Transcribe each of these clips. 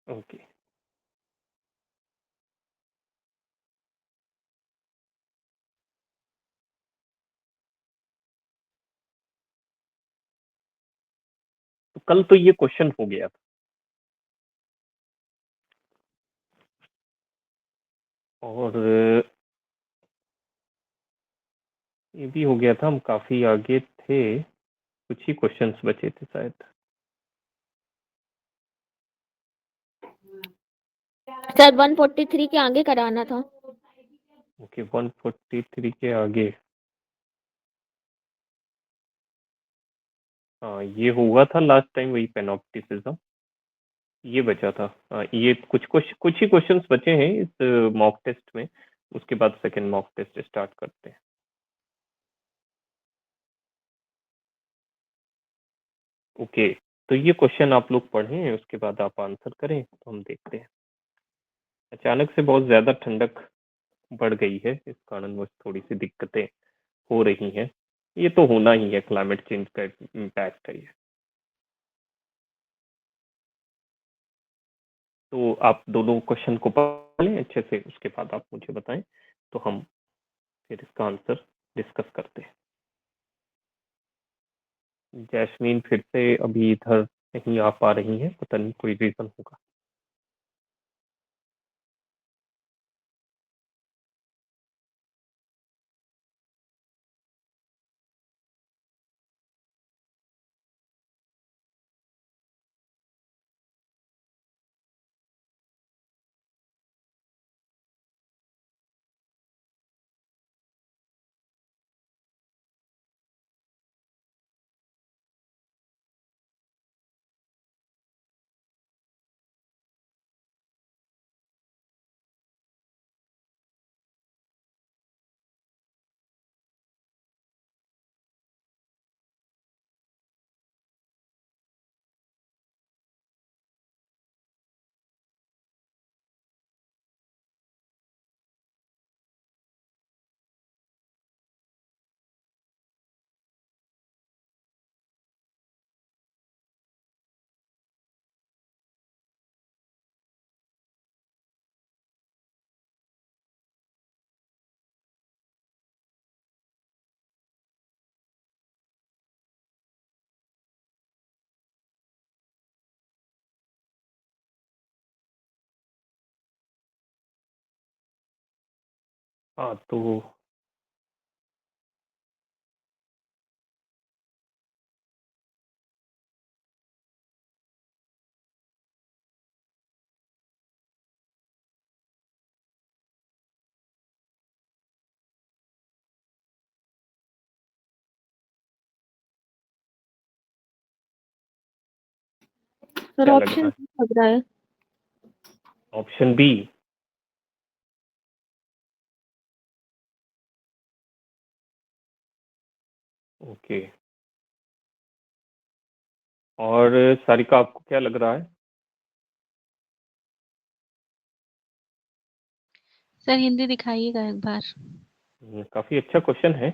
Okay. तो कल तो ये क्वेश्चन हो गया था और ये भी हो गया था, हम काफी आगे थे, कुछ ही क्वेश्चंस बचे थे शायद। सर 143 के आगे कराना था। ओके 143 के आगे। हाँ ये हुआ था लास्ट टाइम, वही पेनॉप्टिसिज्म ये बचा था। ये कुछ ही क्वेश्चंस बचे हैं इस मॉक टेस्ट में, उसके बाद सेकंड मॉक टेस्ट स्टार्ट करते हैं। ओके तो ये क्वेश्चन आप लोग पढ़ें, उसके बाद आप आंसर करें तो हम देखते हैं। अचानक से बहुत ज्यादा ठंडक बढ़ गई है, इस कारण वो थोड़ी सी दिक्कतें हो रही हैं। ये तो होना ही है, क्लाइमेट चेंज का इम्पैक्ट है ये। तो आप दोनों क्वेश्चन को पढ़ लें अच्छे से, उसके बाद आप मुझे बताएं तो हम फिर इसका आंसर डिस्कस करते हैं। जैस्मीन फिर से अभी इधर नहीं आ पा रही है, पता नहीं कोई रीजन होगा। हाँ तो सर क्या लग रहा ऑप्शन है? लग रहा है। Option B. ओके और सारिका आपको क्या लग रहा है? सर हिंदी दिखाइएगा एक बार। काफी अच्छा क्वेश्चन है,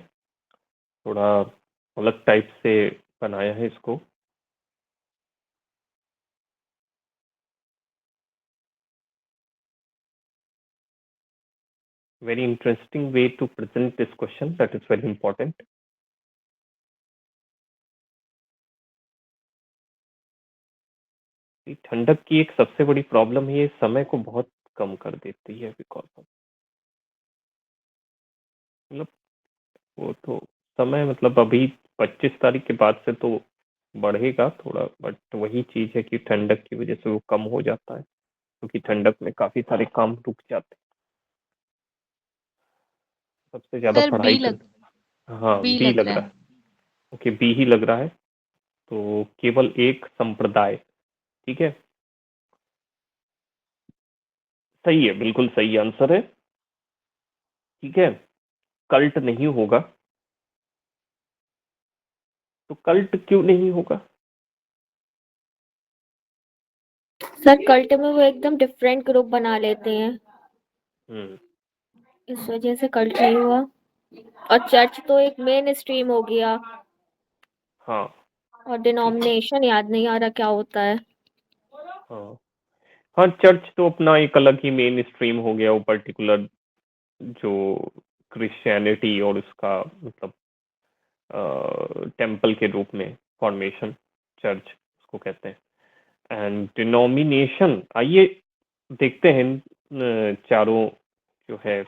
थोड़ा अलग टाइप से बनाया है इसको। Very interesting way to present this question, that is very important. ठंडक की एक सबसे बड़ी प्रॉब्लम है, ये समय को बहुत कम कर देती है, बिकॉज ऑफ मतलब वो तो समय मतलब अभी 25 तारीख के बाद से तो बढ़ेगा थोड़ा, बट वही चीज है कि ठंडक की वजह से वो कम हो जाता है, क्योंकि ठंडक में काफी सारे काम रुक जाते हैं। सबसे ज्यादा सर पढ़ाई कर। हाँ बी बी लग लग रहा रहा है। है। ओके बी ही लग रहा है। तो केवल एक संप्रदाय, ठीक है, सही है, बिल्कुल सही आंसर है। ठीक है, कल्ट नहीं होगा। तो कल्ट क्यों नहीं होगा? सर कल्ट में वो एकदम डिफरेंट ग्रुप बना लेते हैं, हम्म इस वजह से कल्ट नहीं हुआ। और चर्च तो एक मेन स्ट्रीम हो गया, हाँ और ठीक है। डिनोमिनेशन याद नहीं आ रहा क्या होता है। हाँ हाँ, चर्च तो अपना एक अलग ही मेन स्ट्रीम हो गया, वो पर्टिकुलर जो क्रिश्चियनिटी और उसका मतलब टेम्पल के रूप में फॉर्मेशन, चर्च उसको कहते हैं। एंड डिनोमिनेशन, आइए देखते हैं चारों जो है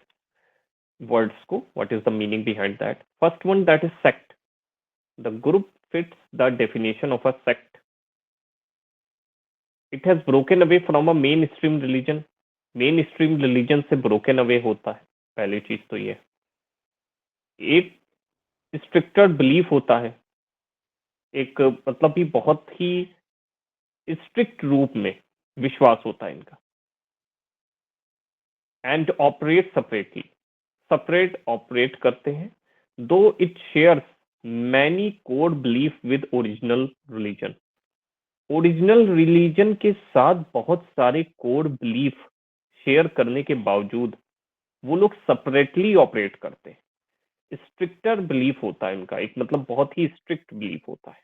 वर्ड्स को, what is the meaning behind that. First one, that is sect. The group fits the definition of a sect. It has broken away from a main stream religion. Main stream religion से broken away होता है, पहली चीज तो ये। एक stricter belief होता है, एक मतलब कि बहुत ही स्ट्रिक्ट रूप में विश्वास होता है इनका। And operate separately, separate operate करते हैं, दो it shares many core belief with original religion. Original religion के साथ बहुत सारे कोर बिलीफ शेयर करने के बावजूद वो लोग सेपरेटली ऑपरेट करते हैं। स्ट्रिक्टर बिलीफ होता है इनका, एक मतलब बहुत ही स्ट्रिक्ट बिलीफ होता है।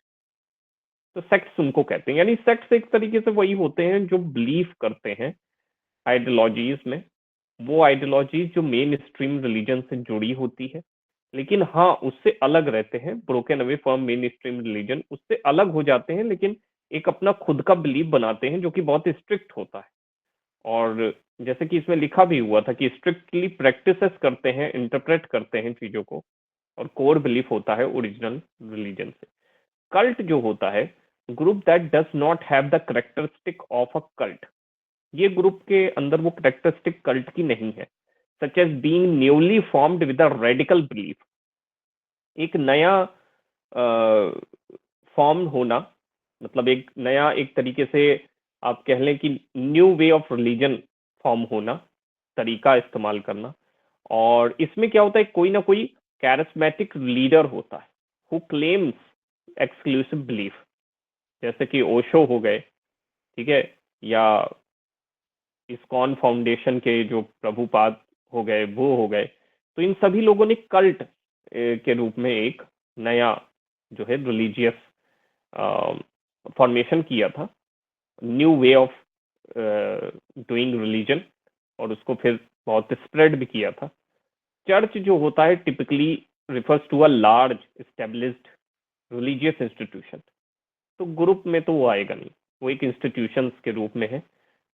तो सेक्ट्स उनको कहते हैं, यानी सेक्ट्स एक तरीके से वही होते हैं जो बिलीव करते हैं आइडियोलॉजीज में। वो आइडियोलॉजीज जो मेन स्ट्रीम रिलीजन से जुड़ी होती है, लेकिन हाँ उससे अलग रहते हैं, broken away from main stream religion, उससे अलग हो जाते हैं, लेकिन एक अपना खुद का बिलीफ बनाते हैं जो कि बहुत स्ट्रिक्ट होता है। और जैसे कि इसमें लिखा भी हुआ था कि स्ट्रिक्टली प्रैक्टिसेस करते हैं, इंटरप्रेट करते हैं चीजों को, और कोर बिलीफ होता है ओरिजिनल रिलीजन से। कल्ट जो होता है, group that does not have the characteristic of a cult. ये ग्रुप के अंदर वो करेक्टरिस्टिक कल्ट की नहीं है, such as being newly formed with a radical belief. एक नया फॉर्म होना, मतलब एक नया, एक तरीके से आप कह लें कि new way of religion form होना, तरीका इस्तेमाल करना। और इसमें क्या होता है, कोई ना कोई कैरिस्मेटिक लीडर होता है हु क्लेम्स एक्सक्लूसिव बिलीफ, जैसे कि ओशो हो गए, ठीक है, या इस्कॉन फाउंडेशन के जो प्रभुपाद हो गए, वो हो गए। तो इन सभी लोगों ने कल्ट के रूप में एक नया जो है रिलीजियस फॉर्मेशन किया था, new way of doing religion, और उसको फिर बहुत स्प्रेड भी किया था। चर्च जो होता है typically refers to a large established religious institution. तो ग्रुप में तो वो आएगा नहीं, वो एक इंस्टीट्यूशन के रूप में है,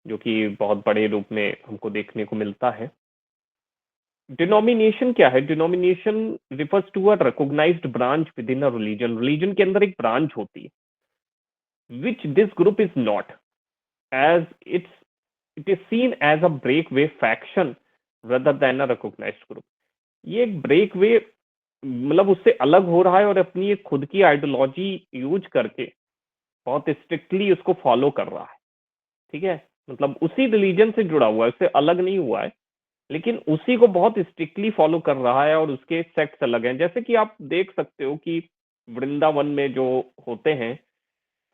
जो कि बहुत बड़े रूप में हमको देखने को मिलता है। डिनोमिनेशन क्या है? Denomination refers to a recognised branch within a religion. Religion के अंदर एक ब्रांच होती है, which this group is not, as it is seen as a breakaway faction rather than a recognized group। ये एक ब्रेकवे, मतलब उससे अलग हो रहा है और अपनी एक खुद की आइडियोलॉजी यूज करके बहुत स्ट्रिक्टली उसको फॉलो कर रहा है, ठीक है, मतलब उसी रिलीजन से जुड़ा हुआ है, उससे अलग नहीं हुआ है, लेकिन उसी को बहुत स्ट्रिक्टली फॉलो कर रहा है, और उसके सेक्ट्स अलग हैं। जैसे कि आप देख सकते हो कि वृंदावन में जो होते हैं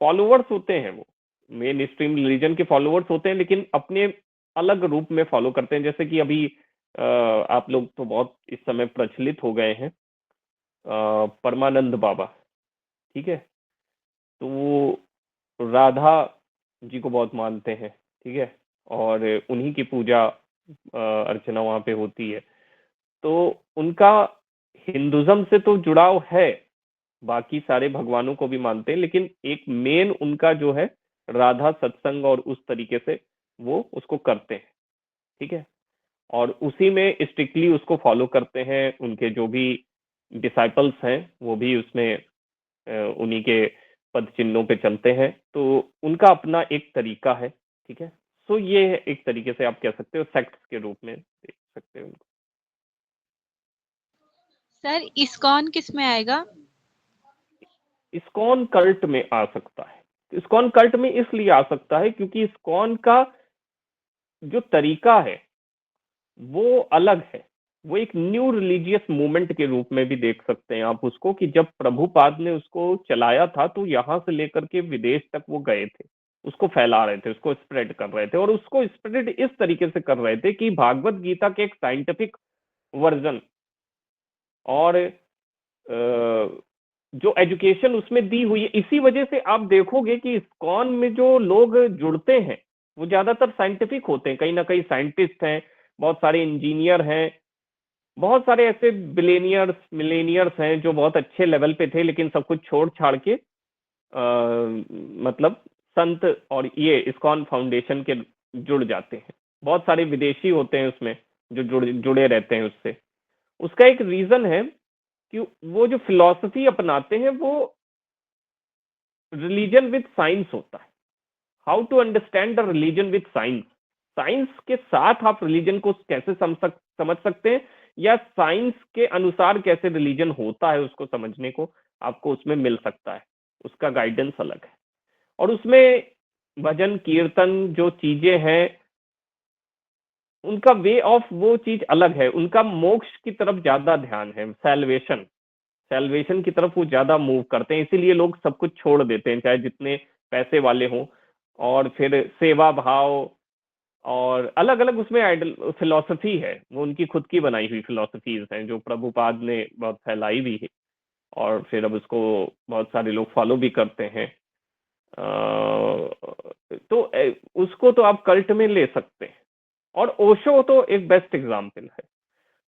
फॉलोअर्स होते हैं, वो मेन स्ट्रीम रिलीजन के फॉलोअर्स होते हैं, लेकिन अपने अलग रूप में फॉलो करते हैं। जैसे कि अभी आप लोग तो बहुत इस समय प्रचलित हो गए हैं, परमानंद बाबा, ठीक है, तो वो राधा जी को बहुत मानते हैं, ठीक है, और उन्हीं की पूजा अर्चना वहां पे होती है। तो उनका हिंदुज्म से तो जुड़ाव है, बाकी सारे भगवानों को भी मानते हैं, लेकिन एक मेन उनका जो है राधा सत्संग, और उस तरीके से वो उसको करते हैं, ठीक है, और उसी में स्ट्रिक्टली उसको फॉलो करते हैं। उनके जो भी डिसाइपल्स हैं वो भी उसमें उन्हीं के पद चिन्हों पे चलते हैं। तो उनका अपना एक तरीका है, ठीक है। सो ये एक तरीके से आप कह सकते हो सेक्ट्स के रूप में देख सकते हो उनको। सर इस्कॉन किस में आएगा? इस्कॉन कल्ट में आ सकता है। इस्कॉन कल्ट में इसलिए आ सकता है क्योंकि इस्कॉन का जो तरीका है वो अलग है। वो एक न्यू रिलीजियस मूवमेंट के रूप में भी देख सकते हैं आप उसको, कि जब प्रभुपाद ने उसको चलाया था तो यहाँ से लेकर के विदेश तक वो गए थे, उसको फैला रहे थे, उसको स्प्रेड कर रहे थे, और उसको स्प्रेड इस तरीके से कर रहे थे कि भागवत गीता के एक साइंटिफिक वर्जन और जो एजुकेशन उसमें दी हुई है, इसी वजह से आप देखोगे कि इस्कॉन में जो लोग जुड़ते हैं वो ज्यादातर साइंटिफिक होते हैं, कहीं ना कहीं साइंटिस्ट हैं, बहुत सारे इंजीनियर हैं, बहुत सारे ऐसे बिलेनियर्स मिलेनियर्स हैं जो बहुत अच्छे लेवल पे थे लेकिन सब कुछ छोड़ छाड़ के मतलब संत और ये इस्कॉन फाउंडेशन के जुड़ जाते हैं। बहुत सारे विदेशी होते हैं उसमें जो जुड़े रहते हैं उससे। उसका एक रीजन है कि वो जो फिलॉसफी अपनाते हैं वो रिलीजन विद साइंस होता है। How to understand the religion with science, science के साथ आप रिलीजन को कैसे समझ सकते हैं, या साइंस के अनुसार कैसे रिलीजन होता है उसको समझने को आपको उसमें मिल सकता है। उसका गाइडेंस अलग है, और उसमें भजन कीर्तन जो चीजें हैं उनका वे ऑफ वो चीज अलग है। उनका मोक्ष की तरफ ज्यादा ध्यान है, सैल्वेशन की तरफ वो ज्यादा मूव करते हैं, इसीलिए लोग सब कुछ छोड़ देते हैं चाहे जितने पैसे वाले हों। और फिर सेवा भाव और अलग अलग उसमें आइडल फिलॉसफी है, वो उनकी खुद की बनाई हुई फिलॉसफीज हैं जो प्रभुपाद ने बहुत फैलाई भी है, और फिर अब उसको बहुत सारे लोग फॉलो भी करते हैं। तो उसको तो आप कल्ट में ले सकते हैं। और ओशो तो एक बेस्ट एग्जाम्पल है।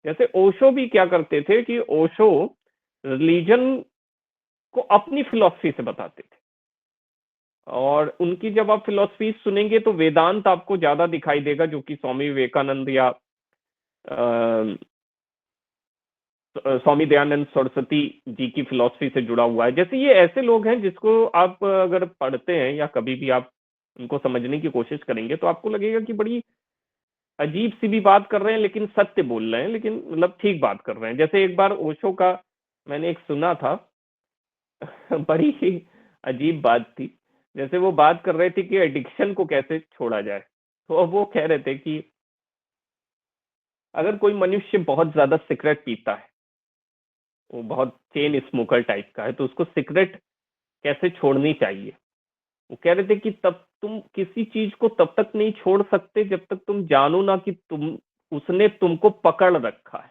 जैसे ओशो भी क्या करते थे कि ओशो रिलीजन को अपनी फिलॉसफी से बताते थे, और उनकी जब आप फिलॉसफी सुनेंगे तो वेदांत आपको ज्यादा दिखाई देगा, जो कि स्वामी विवेकानंद या स्वामी दयानंद सरस्वती जी की फिलॉसफी से जुड़ा हुआ है। जैसे ये ऐसे लोग हैं जिसको आप अगर पढ़ते हैं या कभी भी आप उनको समझने की कोशिश करेंगे तो आपको लगेगा कि बड़ी अजीब सी भी बात कर रहे हैं लेकिन सत्य बोल रहे हैं, लेकिन मतलब ठीक बात कर रहे हैं। जैसे एक बार ओशो का मैंने एक सुना था बड़ी ही अजीब बात थी। जैसे वो बात कर रहे थे कि एडिक्शन को कैसे छोड़ा जाए, तो अब वो कह रहे थे कि अगर कोई मनुष्य बहुत ज्यादा सिगरेट पीता है, वो बहुत चेन स्मोकर टाइप का है, तो उसको सिगरेट कैसे छोड़नी चाहिए। वो कह रहे थे कि तब तुम किसी चीज को तब तक नहीं छोड़ सकते जब तक तुम जानो ना कि उसने तुमको पकड़ रखा है।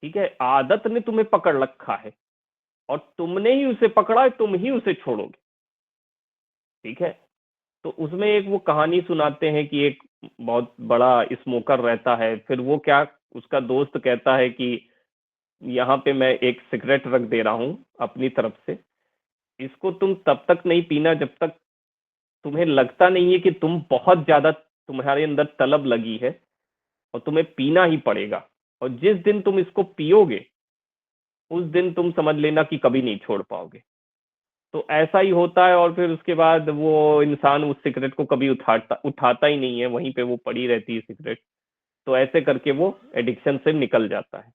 ठीक है, आदत ने तुम्हें पकड़ रखा है और तुमने ही उसे पकड़ा है, तुम ही उसे छोड़ोगे। ठीक है, तो उसमें एक वो कहानी सुनाते हैं कि एक बहुत बड़ा स्मोकर रहता है, फिर वो क्या, उसका दोस्त कहता है कि यहाँ पे मैं एक सिगरेट रख दे रहा हूँ अपनी तरफ से, इसको तुम तब तक नहीं पीना जब तक तुम्हें लगता नहीं है कि बहुत ज्यादा तुम्हारे अंदर तलब लगी है और तुम्हें पीना ही पड़ेगा। और जिस दिन तुम इसको पियोगे उस दिन तुम समझ लेना कि कभी नहीं छोड़ पाओगे। तो ऐसा ही होता है, और फिर उसके बाद वो इंसान उस सिगरेट को कभी उठाता ही नहीं है, वहीं पे वो पड़ी रहती है सिगरेट। तो ऐसे करके वो एडिक्शन से निकल जाता है।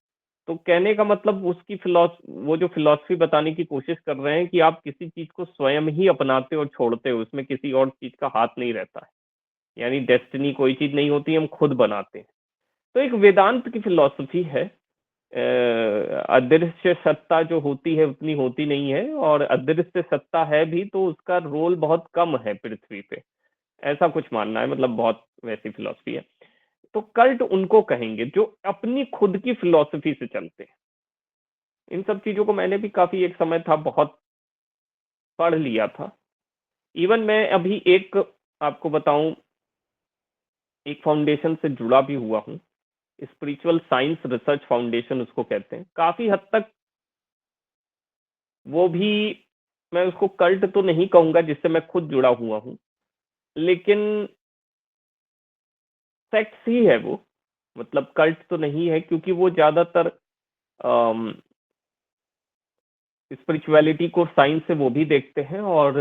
तो कहने का मतलब उसकी वो जो फिलॉसफी बताने की कोशिश कर रहे हैं कि आप किसी चीज को स्वयं ही अपनाते और छोड़ते हो, उसमें किसी और चीज का हाथ नहीं रहता है। यानी डेस्टिनी कोई चीज नहीं होती, हम खुद बनाते हैं। तो एक वेदांत की फिलॉसफी है, अदृश्य सत्ता जो होती है उतनी होती नहीं है, और अदृश्य सत्ता है भी तो उसका रोल बहुत कम है पृथ्वी पे, ऐसा कुछ मानना है। मतलब बहुत वैसी फिलॉसफी है। तो कल्ट उनको कहेंगे जो अपनी खुद की फिलॉसफी से चलते हैं। इन सब चीजों को मैंने भी काफी एक समय था बहुत पढ़ लिया था। इवन मैं अभी एक आपको बताऊं, एक फाउंडेशन से जुड़ा भी हुआ हूँ, स्पिरिचुअल साइंस रिसर्च फाउंडेशन उसको कहते हैं। काफी हद तक वो भी, मैं उसको कल्ट तो नहीं कहूंगा जिससे मैं खुद जुड़ा हुआ हूँ, लेकिन सेक्ट्स ही है वो। मतलब कल्ट तो नहीं है, क्योंकि वो ज्यादातर स्पिरिचुअलिटी को साइंस से वो भी देखते हैं और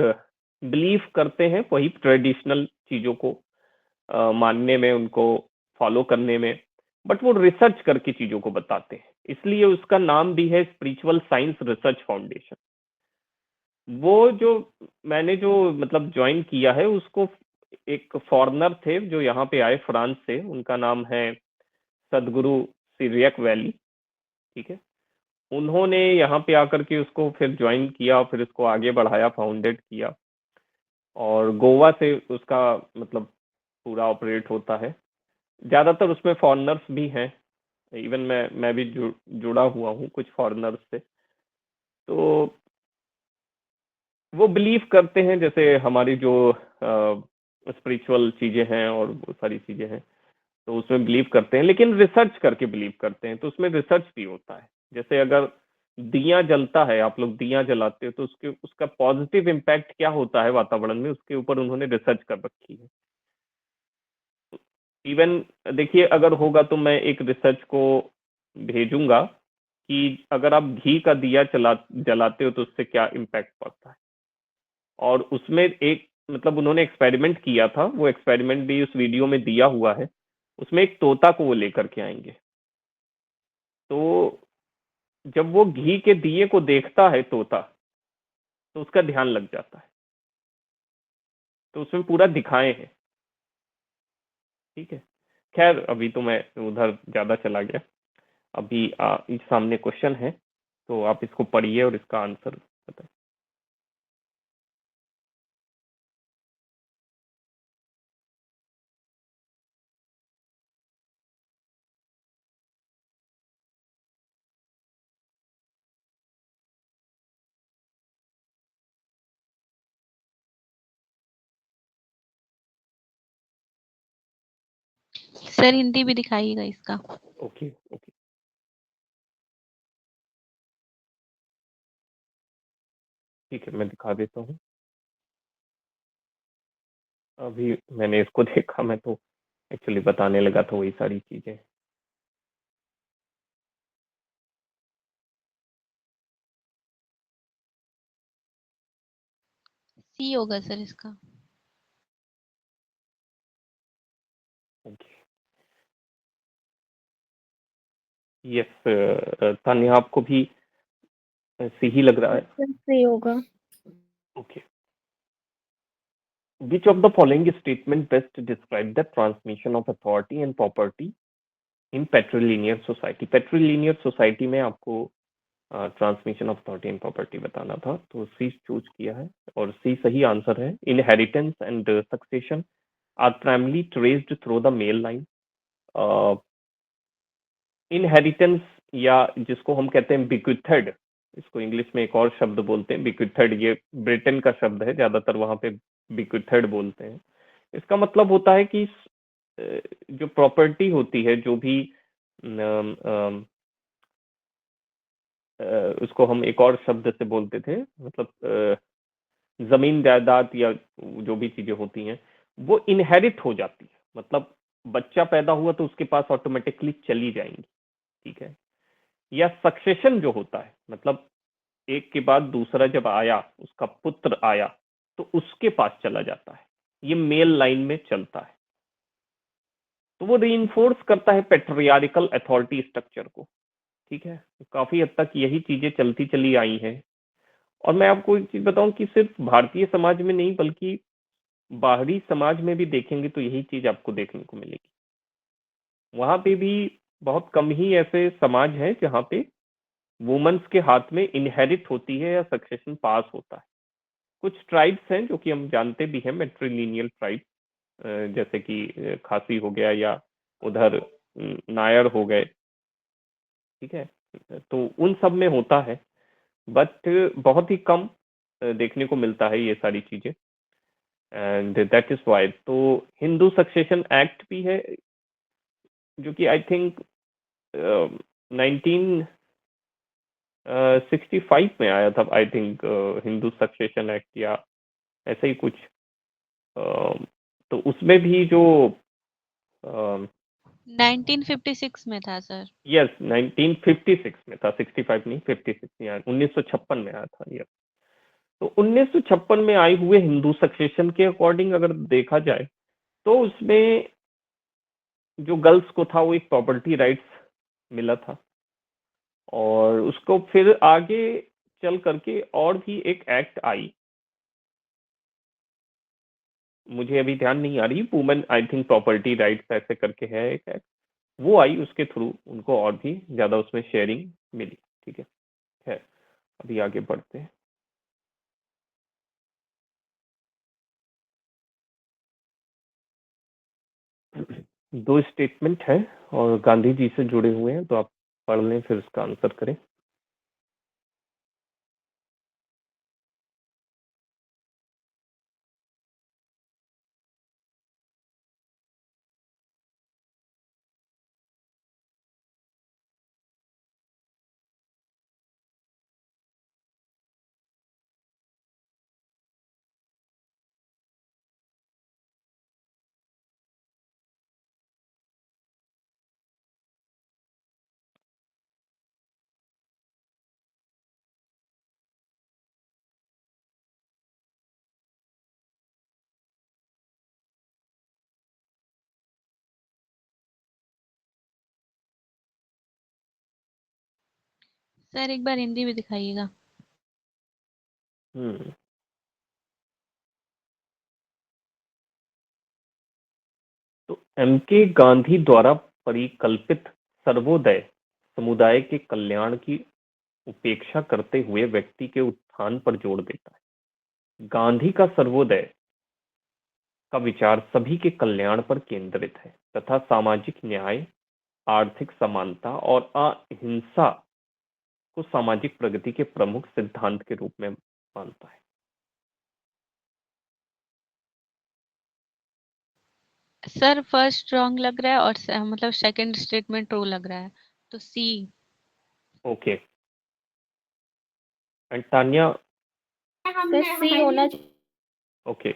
बिलीव करते हैं वही ट्रेडिशनल चीजों को मानने में, उनको फॉलो करने में, बट वो रिसर्च करके चीजों को बताते हैं, इसलिए उसका नाम भी है स्पिरिचुअल साइंस रिसर्च फाउंडेशन। वो जो मैंने जो मतलब ज्वाइन किया है उसको, एक फॉरेनर थे जो यहाँ पे आए फ्रांस से, उनका नाम है सदगुरु सिरियक वैली। ठीक है, उन्होंने यहाँ पे आकर के उसको फिर ज्वाइन किया, फिर इसको आगे बढ़ाया, फाउंडेड किया, और गोवा से उसका मतलब पूरा ऑपरेट होता है। ज्यादातर उसमें फॉरेनर्स भी हैं, इवन मैं भी जुड़ा हुआ हूँ कुछ फॉरेनर्स से। तो वो बिलीव करते हैं, जैसे हमारी जो स्पिरिचुअल चीजें हैं और वो सारी चीजें हैं, तो उसमें बिलीव करते हैं, लेकिन रिसर्च करके बिलीव करते हैं। तो उसमें रिसर्च भी होता है। जैसे अगर दिया जलता है, आप लोग दिया जलाते हो, तो उसका पॉजिटिव इम्पैक्ट क्या होता है वातावरण में, उसके ऊपर उन्होंने रिसर्च कर रखी है। इवन देखिए, अगर होगा तो मैं एक रिसर्च को भेजूंगा कि अगर आप घी का दिया जलाते हो तो उससे क्या इम्पैक्ट पड़ता है। और उसमें एक मतलब उन्होंने एक्सपेरिमेंट किया था, वो एक्सपेरिमेंट भी उस वीडियो में दिया हुआ है। उसमें एक तोता को वो लेकर के आएंगे, तो जब वो घी के दिए को देखता है तोता, तो उसका ध्यान लग जाता है। तो उसमें पूरा दिखाए हैं। ठीक है, खैर अभी तो मैं उधर ज्यादा चला गया। अभी इस सामने क्वेश्चन है, तो आप इसको पढ़िए और इसका आंसर बताएं। सर हिंदी भी दिखाइएगा इसका। ओके ओके, ठीक है, मैं दिखा देता हूँ। अभी मैंने इसको देखा, मैं तो एक्चुअली बताने लगा था वही सारी चीजें। सी होगा सर इसका। ओके, यस तान्या, आपको भी सही लग रहा है? ऑप्शन सी होगा। Okay, which of the following statement best describe the transmission of authority and property in patrilinear society? patrilinear society में आपको transmission of authority and property बताना था, तो सी चूज किया है और सी सही आंसर है। Inheritance and succession are primarily traced through the male line. Inheritance, या जिसको हम कहते हैं बिक्विथेड, इसको इंग्लिश में एक और शब्द बोलते हैं बिक्विथेड, ये ब्रिटेन का शब्द है, ज्यादातर वहां पे बिक्विथेड बोलते हैं। इसका मतलब होता है कि जो प्रॉपर्टी होती है, जो भी अम, अम, उसको हम एक और शब्द से बोलते थे, मतलब जमीन जायदाद या जो भी चीजें होती हैं, वो इनहेरिट हो जाती है। मतलब बच्चा पैदा हुआ तो उसके पास ऑटोमेटिकली चली जाएंगी। ठीक है, या सक्सेशन जो होता है, मतलब एक के बाद दूसरा जब आया, उसका पुत्र आया, तो उसके पास चला जाता है। ये मेल लाइन में चलता है, तो वो रीइंफोर्स करता है पेट्रियार्कल अथॉरिटी स्ट्रक्चर को। ठीक है, तो काफी हद तक यही चीजें चलती चली आई हैं। और मैं आपको एक चीज बताऊं कि सिर्फ भारतीय समाज में नहीं, बल्कि बाहरी समाज में भी देखेंगे तो यही चीज आपको देखने को मिलेगी। वहां पे भी बहुत कम ही ऐसे समाज हैं जहाँ पे वुमेन्स के हाथ में इनहेरिट होती है या सक्सेशन पास होता है। कुछ ट्राइब्स हैं जो कि हम जानते भी हैं, मेट्रीलिनियल ट्राइब्स, जैसे कि खासी हो गया, या उधर नायर हो गए। ठीक है, तो उन सब में होता है, बट बहुत ही कम देखने को मिलता है ये सारी चीजें। एंड दैट इज वाई तो हिंदू सक्सेशन एक्ट भी है, जो कि आई थिंक 1965 में आया था, I think, Hindu succession act या ऐसा ही कुछ। तो उसमें भी जो 1956 में था सर। यस 1956 में था, 65 नहीं, 56 यार 1956 में आया था ये। तो 1956 में आए हुए हिंदू सक्सेशन के अकॉर्डिंग अगर देखा जाए, तो उसमें जो गर्ल्स को था वो एक प्रॉपर्टी राइट्स मिला था। और उसको फिर आगे चल करके और भी एक एक्ट आई, मुझे अभी ध्यान नहीं आ रही, women I think property rights ऐसे करके है एक एक्ट, वो आई, उसके थ्रू उनको और भी ज्यादा उसमें शेयरिंग मिली। ठीक है, अभी आगे बढ़ते हैं। दो स्टेटमेंट है और गांधी जी से जुड़े हुए हैं, तो आप पढ़ लें फिर उसका आंसर करें। सर एक बार हिंदी भी दिखाइएगा। हम्म तो एम के गांधी द्वारा परिकल्पित सर्वोदय समुदाय के कल्याण की उपेक्षा करते हुए व्यक्ति के उत्थान पर जोर देता है। गांधी का सर्वोदय का विचार सभी के कल्याण पर केंद्रित है तथा सामाजिक न्याय, आर्थिक समानता और अहिंसा को सामाजिक प्रगति के प्रमुख सिद्धांत के रूप में मानता है। सर फर्स्ट रॉन्ग लग रहा है और मतलब सेकंड स्टेटमेंट ट्रू लग रहा है, तो C. Okay and Tanya. Sir C होना चाहिए। ओके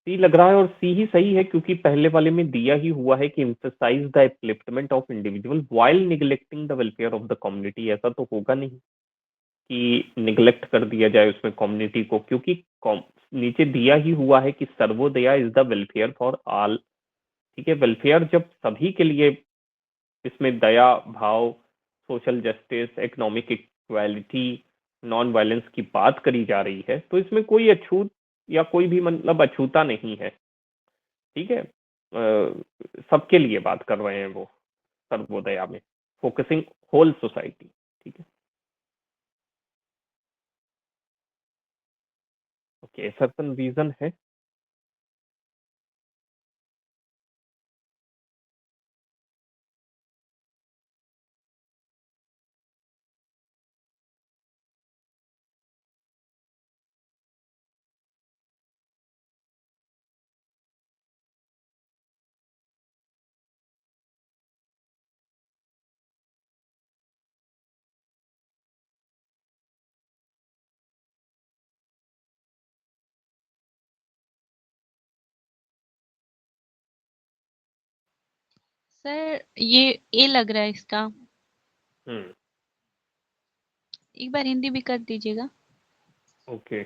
सी लग रहा है और सी ही सही है क्योंकि पहले वाले में दिया ही हुआ है कि emphasise the upliftment of individual while neglecting the welfare of the community. ऐसा तो होगा नहीं कि निगलेक्ट कर दिया जाए उसमें कम्युनिटी को, क्योंकि नीचे दिया ही हुआ है कि सर्वोदया is the welfare for all. ठीक है, वेलफेयर जब सभी के लिए, इसमें दया भाव, social justice, economic equality, non violence की बात करी जा रही है, तो इसमें कोई अछूत या कोई भी मतलब अछूता नहीं है। ठीक है, सबके लिए बात कर रहे हैं वो सर्वोदया में, फोकसिंग होल सोसाइटी। ठीक है, ओके सर्टन रीजन है। सर ये ए लग रहा है इसका। हम्म एक बार हिंदी भी कर दीजिएगा। ओके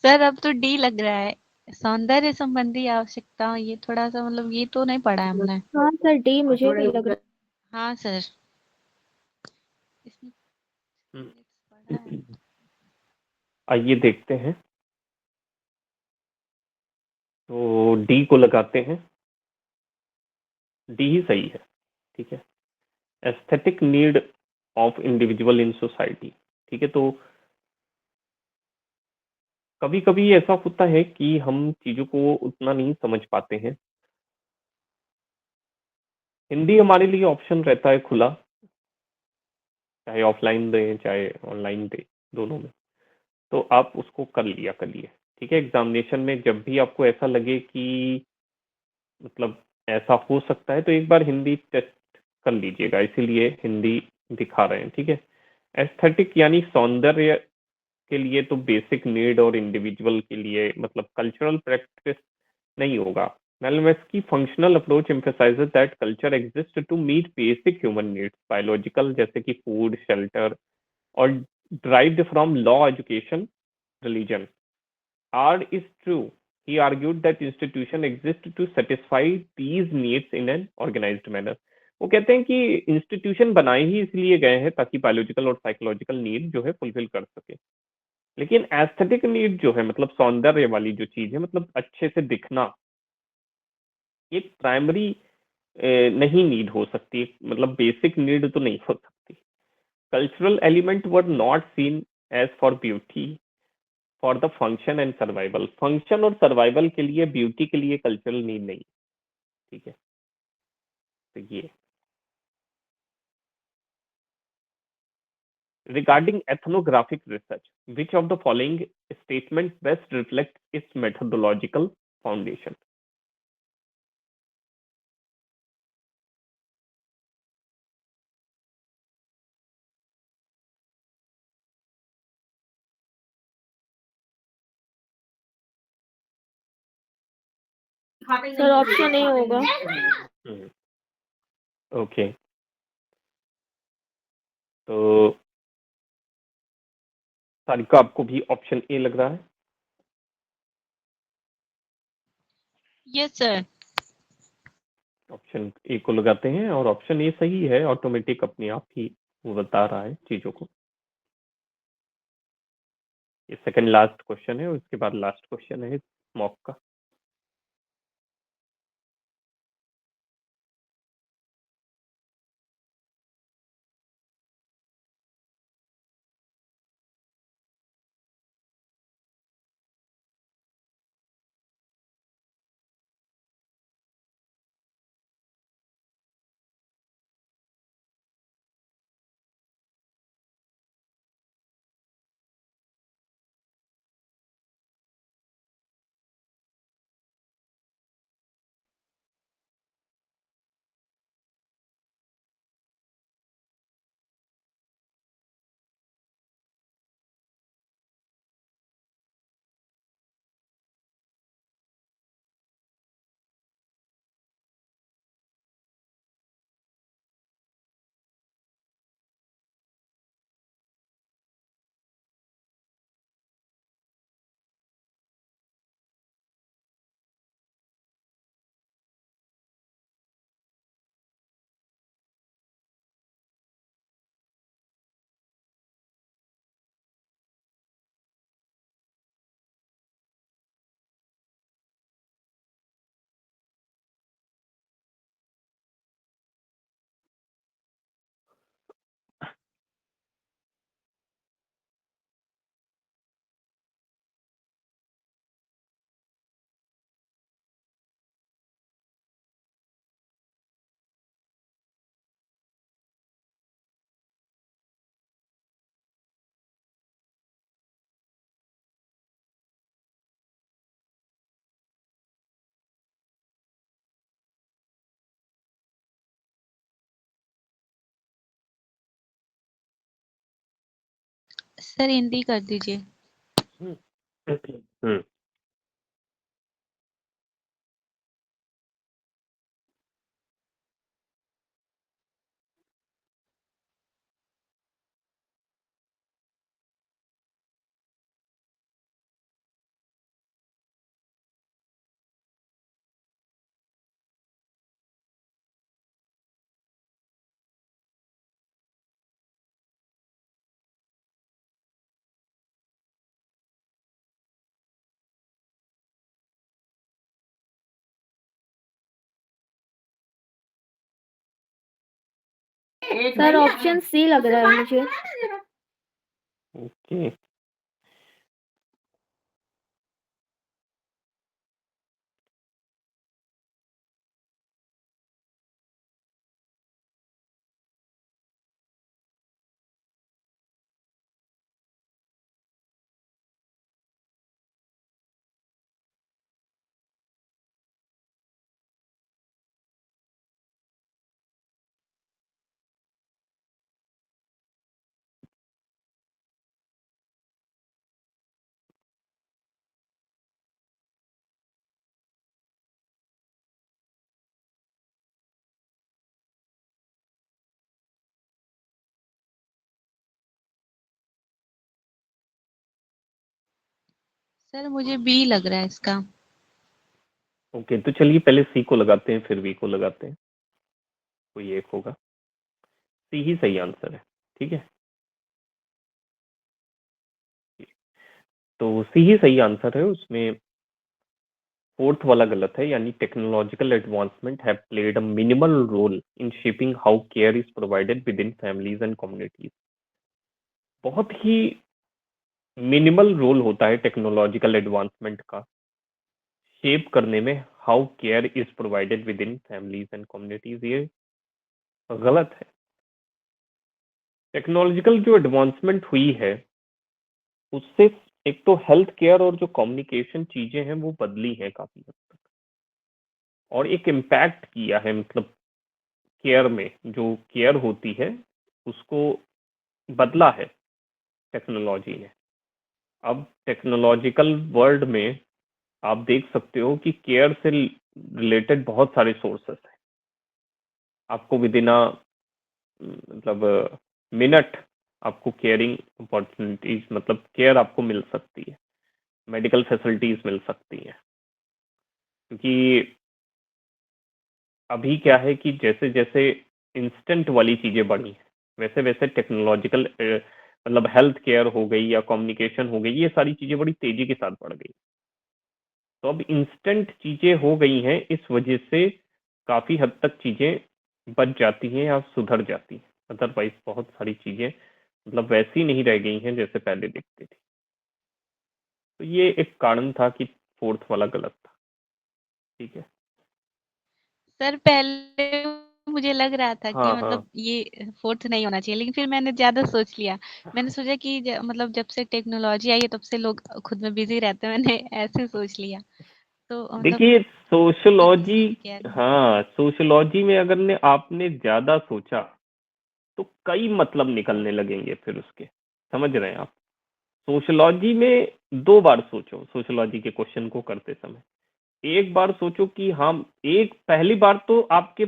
सर अब तो डी लग रहा है, सौंदर्य संबंधी आवश्यकता, ये थोड़ा सा मतलब ये तो नहीं पढ़ा है हमने। हाँ सर डी मुझे भी लग रहा हाँ सर, इसमें हम्म, पढ़ा है। आइए देखते हैं। तो डी को लगाते हैं, डी ही सही है। ठीक है, aesthetic need of individual in society. ठीक है, तो कभी कभी ऐसा होता है कि हम चीजों को उतना नहीं समझ पाते हैं। हिंदी हमारे लिए ऑप्शन रहता है खुला, चाहे ऑफलाइन दें चाहे ऑनलाइन दें, दोनों में। तो आप उसको कर लिया करिए। ठीक है, एग्जामिनेशन में जब भी आपको ऐसा लगे कि मतलब ऐसा हो सकता है, तो एक बार हिंदी टेस्ट कर लीजिएगा, इसीलिए हिंदी दिखा रहे हैं। ठीक है, एस्थेटिक यानी सौंदर्य के लिए तो बेसिक नीड और इंडिविजुअल के लिए मतलब कल्चरल प्रैक्टिस नहीं होगा। Malinowski functional approach emphasizes that culture exist to meet basic human needs biological, जैसे कि फूड, शेल्टर, और derived from law, education, religion. R is true. He argued that institution exist to satisfy these needs in an organized manner. वो कहते हैं कि institution बनाए ही इसलिए गए हैं ताकि बायोलॉजिकल और साइकोलॉजिकल नीड जो है फुलफिल कर सके। लेकिन एस्थेटिक नीड जो है मतलब सौंदर्य वाली जो चीज है, मतलब अच्छे से दिखना, ये प्राइमरी नहीं नीड हो सकती, मतलब बेसिक नीड तो नहीं हो सकती। Cultural element were not seen as for beauty, for the function and survival. Function और सर्वाइवल के लिए, ब्यूटी के लिए कल्चरल नीड नहीं। ठीक है, तो ये regarding ethnographic research, which of the following statement best reflect it's methodological foundation. Sir option A होगा। ओके, तो सारिका आपको भी ऑप्शन ए लग रहा है? Yes sir. ऑप्शन ए को लगाते हैं और ऑप्शन ए सही है, ऑटोमेटिक अपने आप ही वो बता रहा है चीजों को। ये सेकंड लास्ट क्वेश्चन है, उसके बाद लास्ट क्वेश्चन है मॉक का। सर हिंदी कर दीजिए। हम्म सर ऑप्शन सी लग रहा है मुझे। ओके, सर मुझे बी लग रहा है इसका। ओके, तो चलिए पहले सी को लगाते हैं फिर बी को लगाते हैं, कोई एक होगा। सी ही सही आंसर है, ठीक है। तो सी ही सही आंसर है, उसमें फोर्थ वाला गलत है, यानी technological advancement have played a minimal role in shaping how care is provided within families and communities. बहुत ही मिनिमल रोल होता है टेक्नोलॉजिकल एडवांसमेंट का शेप करने में how care is provided within families and communities. ये गलत है। टेक्नोलॉजिकल जो एडवांसमेंट हुई है उससे एक तो हेल्थ केयर और जो कम्युनिकेशन चीजें हैं वो बदली हैं काफी हद तक, और एक इम्पैक्ट किया है, मतलब केयर में जो केयर होती है उसको बदला है टेक्नोलॉजी ने। अब टेक्नोलॉजिकल वर्ल्ड में आप देख सकते हो कि केयर से रिलेटेड बहुत सारे सोर्सेस हैं। आपको विदिन मतलब मिनट आपको केयरिंग अपॉर्चुनिटीज, मतलब केयर आपको मिल सकती है, मेडिकल फैसिलिटीज मिल सकती हैं। क्योंकि अभी क्या है कि जैसे जैसे इंस्टेंट वाली चीजें बढ़ी हैं, वैसे वैसे टेक्नोलॉजिकल मतलब हेल्थ केयर हो गई या कम्युनिकेशन हो गई, ये सारी चीजें बड़ी तेजी के साथ बढ़ गई। तो अब इंस्टेंट चीजें हो गई हैं, इस वजह से काफी हद तक चीजें बच जाती हैं या सुधर जाती हैं। अदरवाइज बहुत सारी चीजें मतलब वैसी नहीं रह गई हैं जैसे पहले दिखती थी। तो ये एक कारण था कि फोर्थ वाला गलत था। ठीक है। सर पहले मुझे लग रहा था कि हाँ मतलब हाँ ये फोर्थ नहीं होना चाहिए, लेकिन फिर मैंने ज्यादा सोच लिया। मैंने सोचा कि मतलब जब से टेक्नोलॉजी आई है तब से लोग खुद में बिजी रहते हैं, मैंने ऐसे सोच लिया। तो मतलब देखिए ठीक सोशलॉजी, कह रहे हैं। हाँ सोशलॉजी में अगर ने आपने ज्यादा सोचा तो कई मतलब निकलने लगेंगे फिर उसके, समझ रहे हैं आप। सोशलॉजी में दो बार सोचो, सोशलॉजी के क्वेश्चन को करते समय एक बार सोचो कि हम एक पहली बार तो आपके,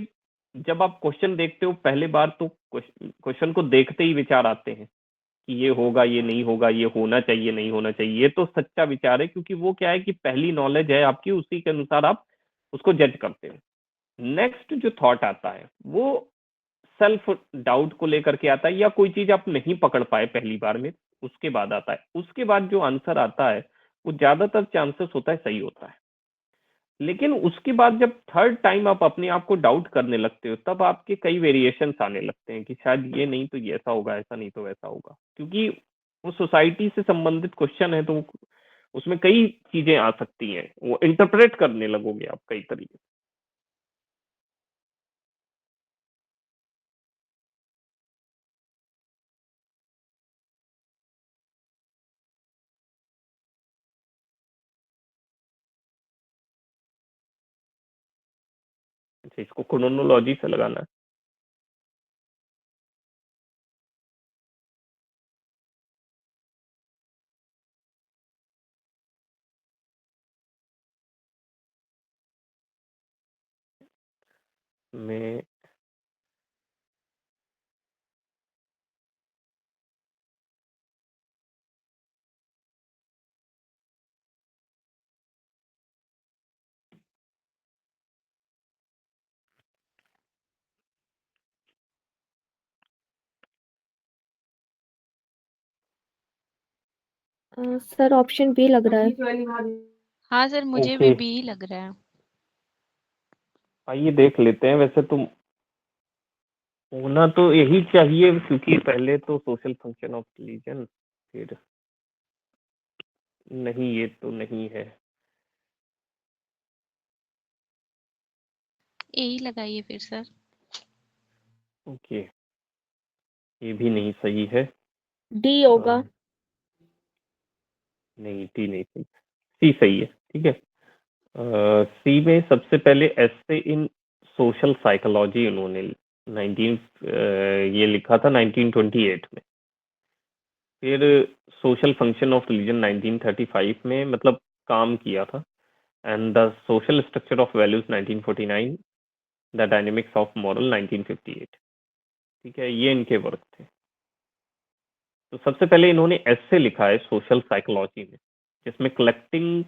जब आप क्वेश्चन देखते हो पहली बार तो क्वेश्चन को देखते ही विचार आते हैं कि ये होगा ये नहीं होगा, ये होना चाहिए नहीं होना चाहिए। ये तो सच्चा विचार है, क्योंकि वो क्या है कि पहली नॉलेज है आपकी, उसी के अनुसार आप उसको जज करते हो। नेक्स्ट जो थॉट आता है वो सेल्फ डाउट को लेकर के आता है, या कोई चीज आप नहीं पकड़ पाए पहली बार में, उसके बाद आता है। उसके बाद जो आंसर आता है वो ज्यादातर चांसेस होता है सही होता है। लेकिन उसके बाद जब थर्ड टाइम आप अपने आप को डाउट करने लगते हो, तब आपके कई वेरिएशंस आने लगते हैं कि शायद ये नहीं तो ये ऐसा होगा, ऐसा नहीं तो वैसा होगा। क्योंकि वो सोसाइटी से संबंधित क्वेश्चन है, तो उसमें कई चीजें आ सकती हैं, वो इंटरप्रेट करने लगोगे आप कई तरीके से। अच्छा, इसको क्रोनोलॉजी से लगाना है। मैं सर ऑप्शन बी लग रहा है। हाँ सर, मुझे भी ओके, बी ही लग रहा है। आइए देख लेते हैं। वैसे तो होना तो यही चाहिए, क्योंकि पहले तो सोशल फंक्शन ऑफ रिलीजन, फिर नहीं ये तो नहीं है। ए ही लगाइए फिर सर। ओके, ये भी नहीं सही है। डी होगा। नहीं टी नहीं सही, सी सही है। ठीक है। सी में सबसे पहले एस्से इन सोशल साइकोलॉजी उन्होंने 19 ये लिखा था 1928 में। फिर सोशल फंक्शन ऑफ रिलीजन 1935 में मतलब काम किया था। And the social structure of values 1949, the dynamics of moral 1958। ठीक है, ये इनके वर्क थे। तो सबसे पहले इन्होंने एस्से लिखा है सोशल साइकोलॉजी में, जिसमें collection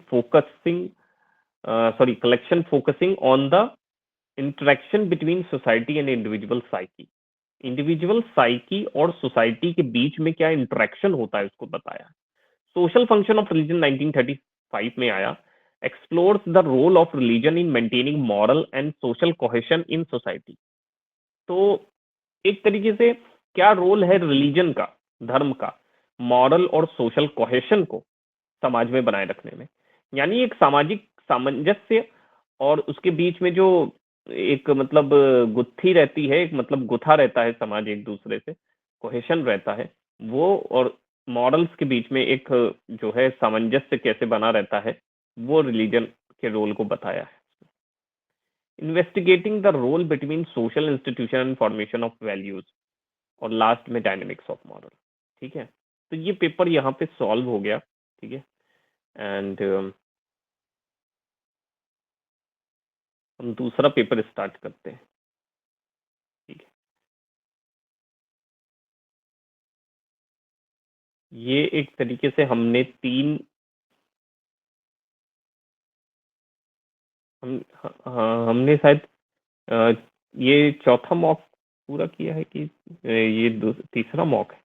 focusing on the interaction between society and individual psyche. Individual psyche और सोसाइटी के बीच में क्या इंटरेक्शन होता है उसको बताया। सोशल फंक्शन ऑफ रिलीजन 1935 में आया, explores the role of religion in maintaining moral and social cohesion in society. तो एक तरीके से क्या रोल है रिलीजन का, धर्म का, मॉरल और सोशल कोहेशन को समाज में बनाए रखने में। यानी एक सामाजिक सामंजस्य, और उसके बीच में जो एक मतलब गुत्थी रहती है, एक मतलब गुथा रहता है समाज एक दूसरे से, कोहेशन रहता है वो, और मॉरल्स के बीच में एक जो है सामंजस्य कैसे बना रहता है, वो रिलीजन के रोल को बताया है। Investigating the role between social institution and formation of values, और लास्ट में डायनेमिक्स ऑफ मॉरल। ठीक है, तो ये पेपर यहाँ पे सॉल्व हो गया। ठीक है। एंड हम दूसरा पेपर स्टार्ट करते हैं। ठीक है, ये एक तरीके से हमने हाँ, हमने शायद अ, ये चौथा मॉक पूरा किया है कि ये तीसरा मॉक है।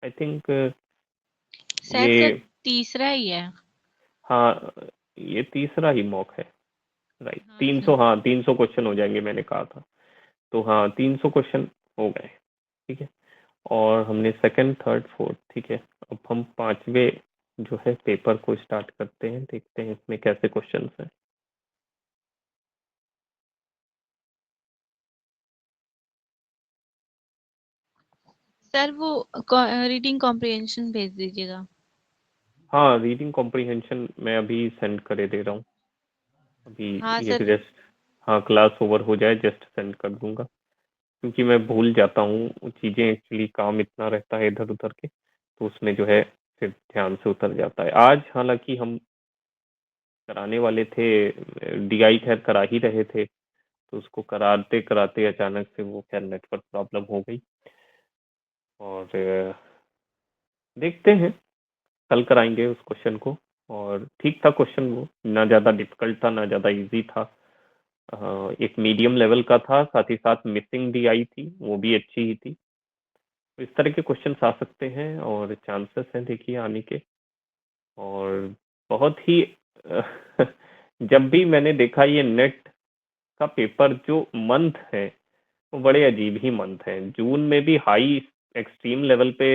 आई थिंक शायद सर ये तीसरा ही है। हाँ, ये तीसरा ही मॉक है, राइट। हाँ 300, सर। हाँ 300 क्वेश्चन हो जाएंगे मैंने कहा था, तो हाँ 300 क्वेश्चन हो गए। ठीक है, और हमने सेकंड, थर्ड, फोर्थ, ठीक है। अब हम पांचवे जो है पेपर को स्टार्ट करते हैं, देखते हैं इसमें कैसे क्वेश्चन हैं। सर वो रीडिंग कॉम्प्रिहेंशन भेज दीजिएगा। हाँ, रीडिंग कॉम्प्रिहेंशन मैं अभी सेंड करे दे रहा हूँ, अभी हाँ ये सर। जस्ट, हाँ क्लास ओवर हो जाए जस्ट सेंड कर दूंगा, क्योंकि मैं भूल जाता हूँ चीज़ें, एक्चुअली काम इतना रहता है इधर उधर के, तो उसमें जो है फिर ध्यान से उतर जाता है। आज हालांकि हम कराने वाले थे, डीआई खैर करा ही रहे थे, तो उसको कराते कराते अचानक से वो खैर नेटवर्क प्रॉब्लम हो गई, और देखते हैं कल कराएंगे उस क्वेश्चन को। और ठीक था क्वेश्चन, वो ना ज़्यादा डिफिकल्ट था ना ज़्यादा इजी था, एक मीडियम लेवल का था, साथ ही साथ मिसिंग डी आई थी, वो भी अच्छी ही थी। तो इस तरह के क्वेश्चंस आ सकते हैं और चांसेस हैं देखिए आने के। और बहुत ही जब भी मैंने देखा ये नेट का पेपर, जो मंथ है वो बड़े अजीब ही मंथ है। जून में भी हाई एक्सट्रीम लेवल पे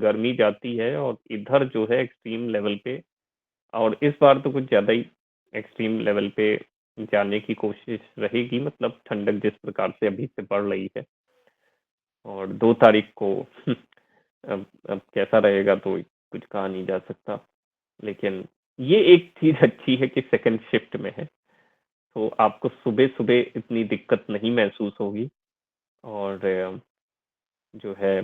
गर्मी जाती है, और इधर जो है एक्सट्रीम लेवल पे, और इस बार तो कुछ ज़्यादा ही एक्सट्रीम लेवल पे जाने की कोशिश रहेगी, मतलब ठंडक जिस प्रकार से अभी से बढ़ रही है। और 2 तारीख को अब कैसा रहेगा तो कुछ कहा नहीं जा सकता, लेकिन ये एक चीज अच्छी है कि सेकंड शिफ्ट में है, तो आपको सुबह सुबह इतनी दिक्कत नहीं महसूस होगी, और जो है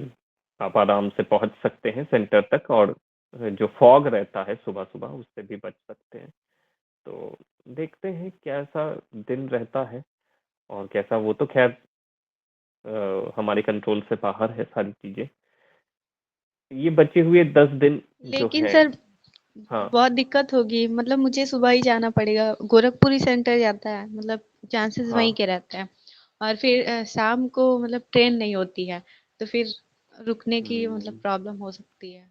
आप आराम से पहुंच सकते हैं सेंटर तक, और जो फॉग रहता है सुबह सुबह उससे भी बच सकते हैं। तो देखते हैं कैसा दिन रहता है और कैसा, वो तो खैर हमारे कंट्रोल से बाहर है सारी चीजें। ये बचे हुए 10 दिन जो लेकिन है, सर हाँ बहुत दिक्कत होगी, मतलब मुझे सुबह ही जाना पड़ेगा, गोरखपुर ही सेंटर जाता है, मतलब चांसेस हाँ, वहीं के रहते हैं। और फिर शाम को मतलब ट्रेन नहीं होती है, तो फिर रुकने की मतलब हम्म प्रॉब्लम हो सकती है।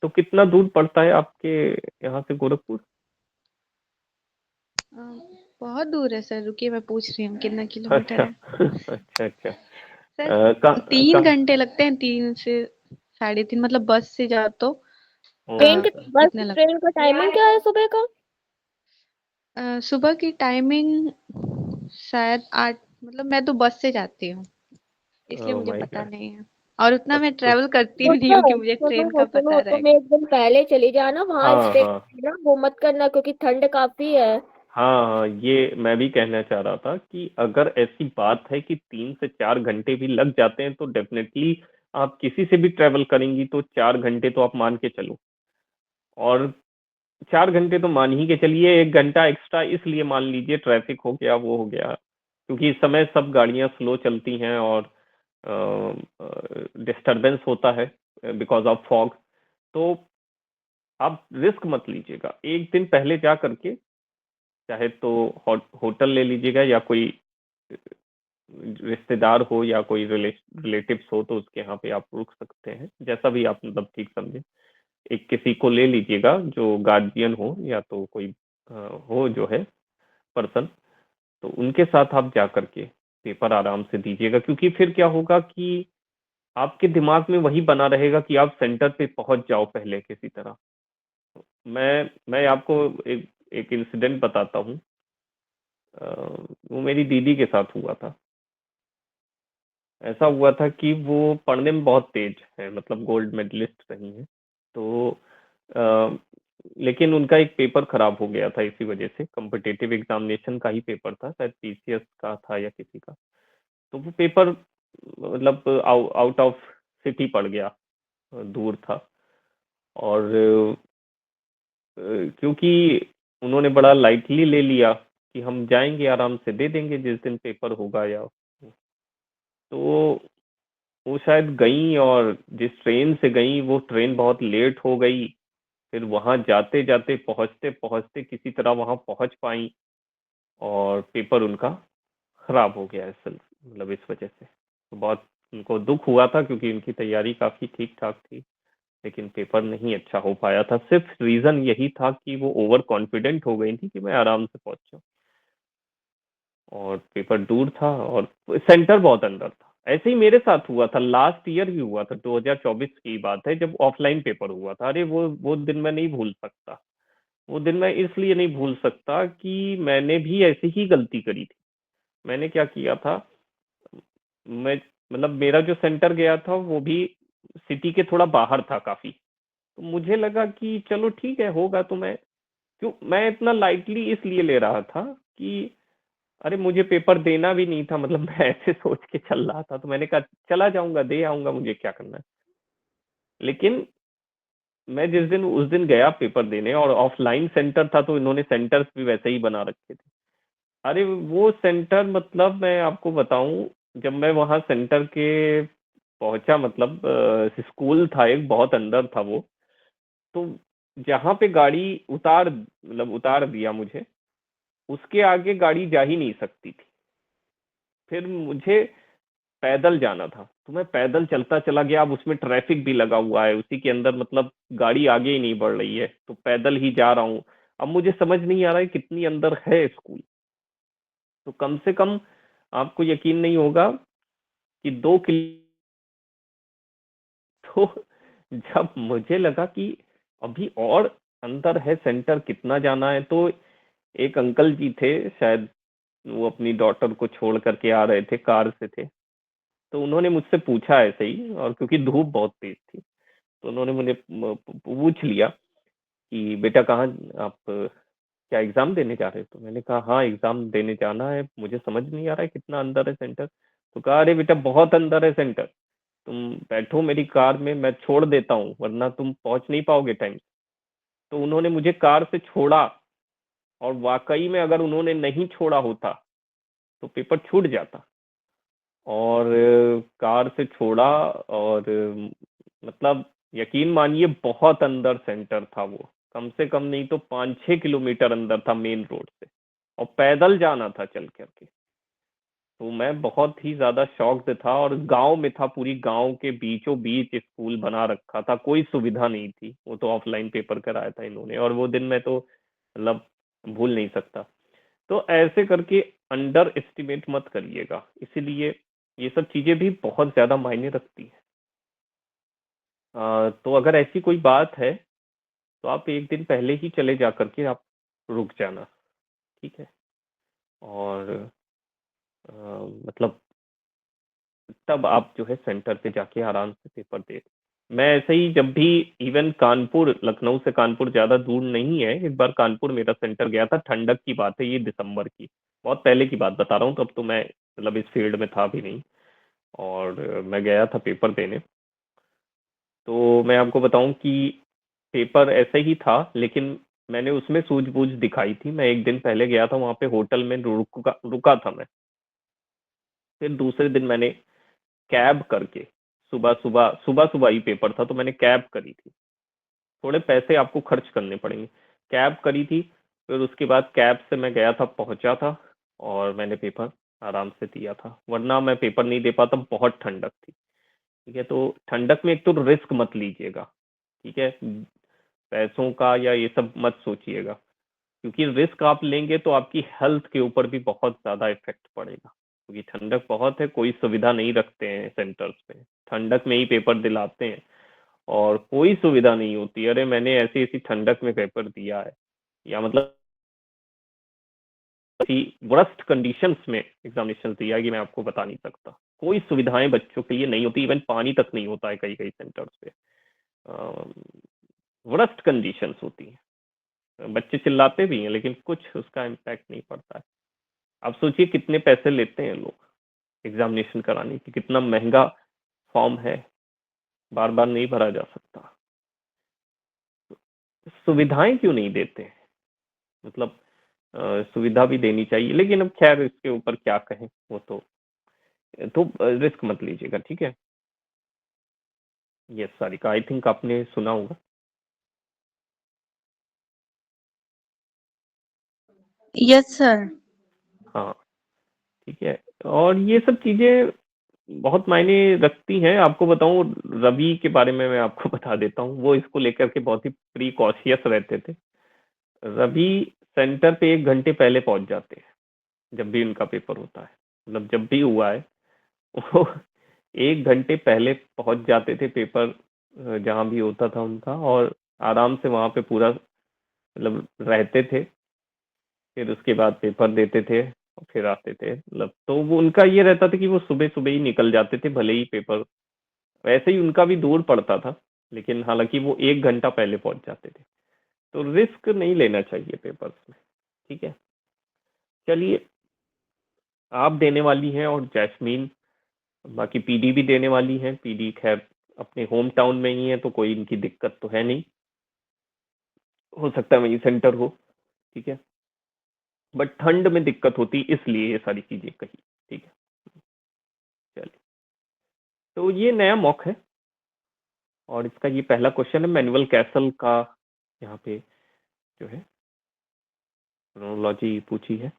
तो कितना दूर पड़ता है आपके यहाँ से गोरखपुर? अ, बहुत दूर है सर, रुकिए मैं पूछ रही हूँ कितना किलोमीटर अच्छा है। अच्छा अच्छा, सर का 3 घंटे लगते हैं, 3 से 3.5, मतलब बस से जाओ तो ट्रेन के बस इतने लगते ट्रेन का टाइमिंग क्या है सुबह का? सुबह की टाइमिंग शायद 8, मतलब मैं तो बस से जाती हूँ, इसलिए ओह मुझे माय पता गॉड। नहीं है। और उतना तब मैं तो ट्रैवल करती भी नहीं सुनो हूँ कि मुझे ट्रेन सुनो का सुनो, पता तुम रहेगा। एक दिन पहले चली जाना, वहां हाँ स्टे हाँ करना, वो मत करना क्योंकि ठंड काफी है। हाँ हाँ, ये मैं भी कहना चाह रहा था कि अगर ऐसी बात है कि 3 से 4 घंटे भी लग जाते हैं, तो डेफिनेटली आप किसी से भी ट्रेवल करेंगी तो 4 घंटे तो आप मान के चलो। और 4 घंटे तो मान ही के चलिए, 1 घंटा एक्स्ट्रा इसलिए मान लीजिए, ट्रैफिक हो गया वो हो गया, क्योंकि इस समय सब गाड़ियां स्लो चलती हैं और डिस्टरबेंस होता है बिकॉज ऑफ फॉग। तो आप रिस्क मत लीजिएगा, एक दिन पहले जा करके चाहे तो होटल ले लीजिएगा, या कोई रिश्तेदार हो या कोई रिलेटिव्स हो तो उसके यहाँ पे आप रुक सकते हैं, जैसा भी आप मतलब ठीक समझे। एक किसी को ले लीजिएगा जो गार्जियन हो, या तो कोई हो जो है पर्सन, तो उनके साथ आप जा करके पेपर आराम से दीजिएगा, क्योंकि फिर क्या होगा कि आपके दिमाग में वही बना रहेगा कि आप सेंटर पे पहुंच जाओ पहले किसी तरह। मैं आपको एक एक इंसिडेंट बताता हूँ। वो मेरी दीदी के साथ हुआ था। ऐसा हुआ था कि वो पढ़ने में बहुत तेज है, मतलब गोल्ड मेडलिस्ट रही हैं। तो अ, लेकिन उनका एक पेपर खराब हो गया था, इसी वजह से कॉम्पिटिटिव एग्जामिनेशन का ही पेपर था, शायद पीसीएस का था या किसी का। तो वो पेपर मतलब आउट ऑफ सिटी पड़ गया, दूर था। और क्योंकि उन्होंने बड़ा लाइटली ले लिया कि हम जाएंगे आराम से दे देंगे जिस दिन पेपर होगा या तो वो शायद गई और जिस ट्रेन से गई वो ट्रेन बहुत लेट हो गई। फिर वहां जाते जाते पहुंचते पहुंचते किसी तरह वहां पहुंच पाई और पेपर उनका खराब हो गया असल मतलब इस वजह से तो बहुत उनको दुख हुआ था क्योंकि उनकी तैयारी काफी ठीक ठाक थी लेकिन पेपर नहीं अच्छा हो पाया था। सिर्फ रीजन यही था कि वो ओवर कॉन्फिडेंट हो गई थी कि मैं आराम से पहुंचा और पेपर दूर था और सेंटर बहुत अंदर था। ऐसे ही मेरे साथ हुआ था लास्ट ईयर भी हुआ था 2024 की बात है जब ऑफलाइन पेपर हुआ था। अरे वो दिन मैं नहीं भूल सकता। वो दिन मैं इसलिए नहीं भूल सकता कि मैंने भी ऐसी ही गलती करी थी। मैंने क्या किया था मैं मतलब मेरा जो सेंटर गया था वो भी सिटी के थोड़ा बाहर था काफी। तो मुझे लगा कि चलो ठीक है होगा तो मैं इतना लाइटली इसलिए ले रहा था कि अरे मुझे पेपर देना भी नहीं था मतलब मैं ऐसे सोच के चल रहा था तो मैंने कहा चला जाऊंगा दे आऊंगा मुझे क्या करना है। लेकिन मैं जिस दिन उस दिन गया पेपर देने और ऑफलाइन सेंटर था तो इन्होंने सेंटर्स भी वैसे ही बना रखे थे। अरे वो सेंटर मतलब मैं आपको बताऊं जब मैं वहां सेंटर के पहुंचा मतलब स्कूल था एक बहुत अंदर था वो। तो जहां पे गाड़ी उतार दिया मुझे उसके आगे गाड़ी जा ही नहीं सकती थी। फिर मुझे पैदल जाना था तो मैं पैदल चलता चला गया। अब उसमें ट्रैफिक भी लगा हुआ है उसी के अंदर मतलब गाड़ी आगे ही नहीं बढ़ रही है तो पैदल ही जा रहा हूँ। अब मुझे समझ नहीं आ रहा है कितनी अंदर है स्कूल। तो कम से कम आपको यकीन नहीं होगा कि 2 किलो। तो जब मुझे लगा कि अभी और अंदर है सेंटर कितना जाना है तो एक अंकल जी थे शायद वो अपनी डॉटर को छोड़ करके आ रहे थे कार से थे। तो उन्होंने मुझसे पूछा ऐसे ही और क्योंकि धूप बहुत तेज थी तो उन्होंने मुझे पूछ लिया कि बेटा कहाँ आप क्या एग्जाम देने जा रहे हो। तो मैंने कहा हाँ एग्जाम देने जाना है मुझे समझ नहीं आ रहा है कितना अंदर है सेंटर। तो कहा अरे बेटा बहुत अंदर है सेंटर तुम बैठो मेरी कार में मैं छोड़ देता हूँ वरना तुम पहुंच नहीं पाओगे टाइम। तो उन्होंने मुझे कार से छोड़ा और वाकई में अगर उन्होंने नहीं छोड़ा होता तो पेपर छूट जाता। और कार से छोड़ा और मतलब यकीन मानिए बहुत अंदर सेंटर था वो। कम से कम नहीं तो 5-6 किलोमीटर अंदर था मेन रोड से और पैदल जाना था चल करके। तो मैं बहुत ही ज्यादा शॉक्ड था और गांव में था पूरी गांव के बीचों बीच स्कूल बना रखा था कोई सुविधा नहीं थी। वो तो ऑफलाइन पेपर कराया था इन्होंने और वो दिन मैं तो मतलब भूल नहीं सकता। तो ऐसे करके अंडर एस्टिमेट मत करिएगा इसीलिए ये सब चीजें भी बहुत ज्यादा मायने रखती है। तो अगर ऐसी कोई बात है तो आप एक दिन पहले ही चले जा करके आप रुक जाना। ठीक है। और मतलब तब आप जो है सेंटर पे जाके आराम से पेपर दे। मैं ऐसे ही जब भी इवन कानपुर लखनऊ से कानपुर ज्यादा दूर नहीं है एक बार कानपुर मेरा सेंटर गया था ठंडक की बात है ये दिसंबर की बहुत पहले की बात बता रहा हूँ तब तो मैं मतलब इस फील्ड में था भी नहीं। और मैं गया था पेपर देने। तो मैं आपको बताऊं कि पेपर ऐसे ही था लेकिन मैंने उसमें सूझबूझ दिखाई थी। मैं एक दिन पहले गया था वहां पे होटल में रुका था मैं। फिर दूसरे दिन मैंने कैब करके सुबह सुबह सुबह सुबह ही पेपर था तो मैंने कैब करी थी। थोड़े पैसे आपको खर्च करने पड़ेंगे। कैब करी थी फिर उसके बाद कैब से मैं गया था पहुंचा था और मैंने पेपर आराम से दिया था वरना मैं पेपर नहीं दे पाता बहुत ठंडक थी। ठीक है। तो ठंडक में एक तो रिस्क मत लीजिएगा। ठीक है। पैसों का या ये सब मत सोचिएगा क्योंकि रिस्क आप लेंगे तो आपकी हेल्थ के ऊपर भी बहुत ज्यादा इफेक्ट पड़ेगा क्योंकि ठंडक बहुत है कोई सुविधा नहीं रखते हैं सेंटर्स पे। ठंडक में ही पेपर दिलाते हैं और कोई सुविधा नहीं होती। अरे मैंने ऐसी ऐसी ठंडक में पेपर दिया है या मतलब ऐसी वर्स्ट कंडीशंस में एग्जामिनेशन दिया है कि मैं आपको बता नहीं सकता। कोई सुविधाएं बच्चों के लिए नहीं होती इवन पानी तक नहीं होता है कई कई सेंटर्स पे। वर्स्ट कंडीशंस होती हैं। बच्चे चिल्लाते भी हैं लेकिन कुछ उसका इम्पैक्ट नहीं पड़ता है। आप सोचिए कितने पैसे लेते हैं लोग एग्जामिनेशन कराने की कितना महंगा फॉर्म है बार बार नहीं भरा जा सकता। सुविधाएं क्यों नहीं देते हैं? मतलब सुविधा भी देनी चाहिए, लेकिन अब खैर इसके ऊपर क्या कहें, वो तो रिस्क मत लीजिएगा, ठीक है। यस सारिका, आई थिंक आपने सुना होगा। Yes sir. हाँ ठीक है, और ये सब चीजें बहुत मायने रखती हैं। आपको बताऊं, रवि के बारे में मैं आपको बता देता हूँ, वो इसको लेकर के बहुत ही प्रीकॉशियस रहते थे। रवि सेंटर पे 1 घंटे पहले पहुंच जाते हैं जब भी उनका पेपर होता है, मतलब जब भी हुआ है वो 1 घंटे पहले पहुंच जाते थे पेपर जहां भी होता था उनका, और आराम से वहां पे पूरा मतलब रहते थे, फिर उसके बाद पेपर देते थे और फिर आते थे। मतलब तो वो उनका ये रहता था कि वो सुबह सुबह ही निकल जाते थे, भले ही पेपर वैसे ही उनका भी दूर पड़ता था, लेकिन हालांकि वो 1 घंटा पहले पहुंच जाते थे। तो रिस्क नहीं लेना चाहिए पेपर्स में, ठीक है। चलिए, आप देने वाली हैं और जैस्मीन, बाकी पीडी भी देने वाली हैं। पीडी खैर अपने होम टाउन में ही है, तो कोई इनकी दिक्कत तो है नहीं, हो सकता है वही सेंटर हो, ठीक है। बट ठंड में दिक्कत होती इसलिए ये सारी चीजें कही, ठीक है। चलिए, तो ये नया मॉक है और इसका ये पहला क्वेश्चन है मैनुअल कैसल का। यहाँ पे जो है क्रोनोलॉजी पूछी है।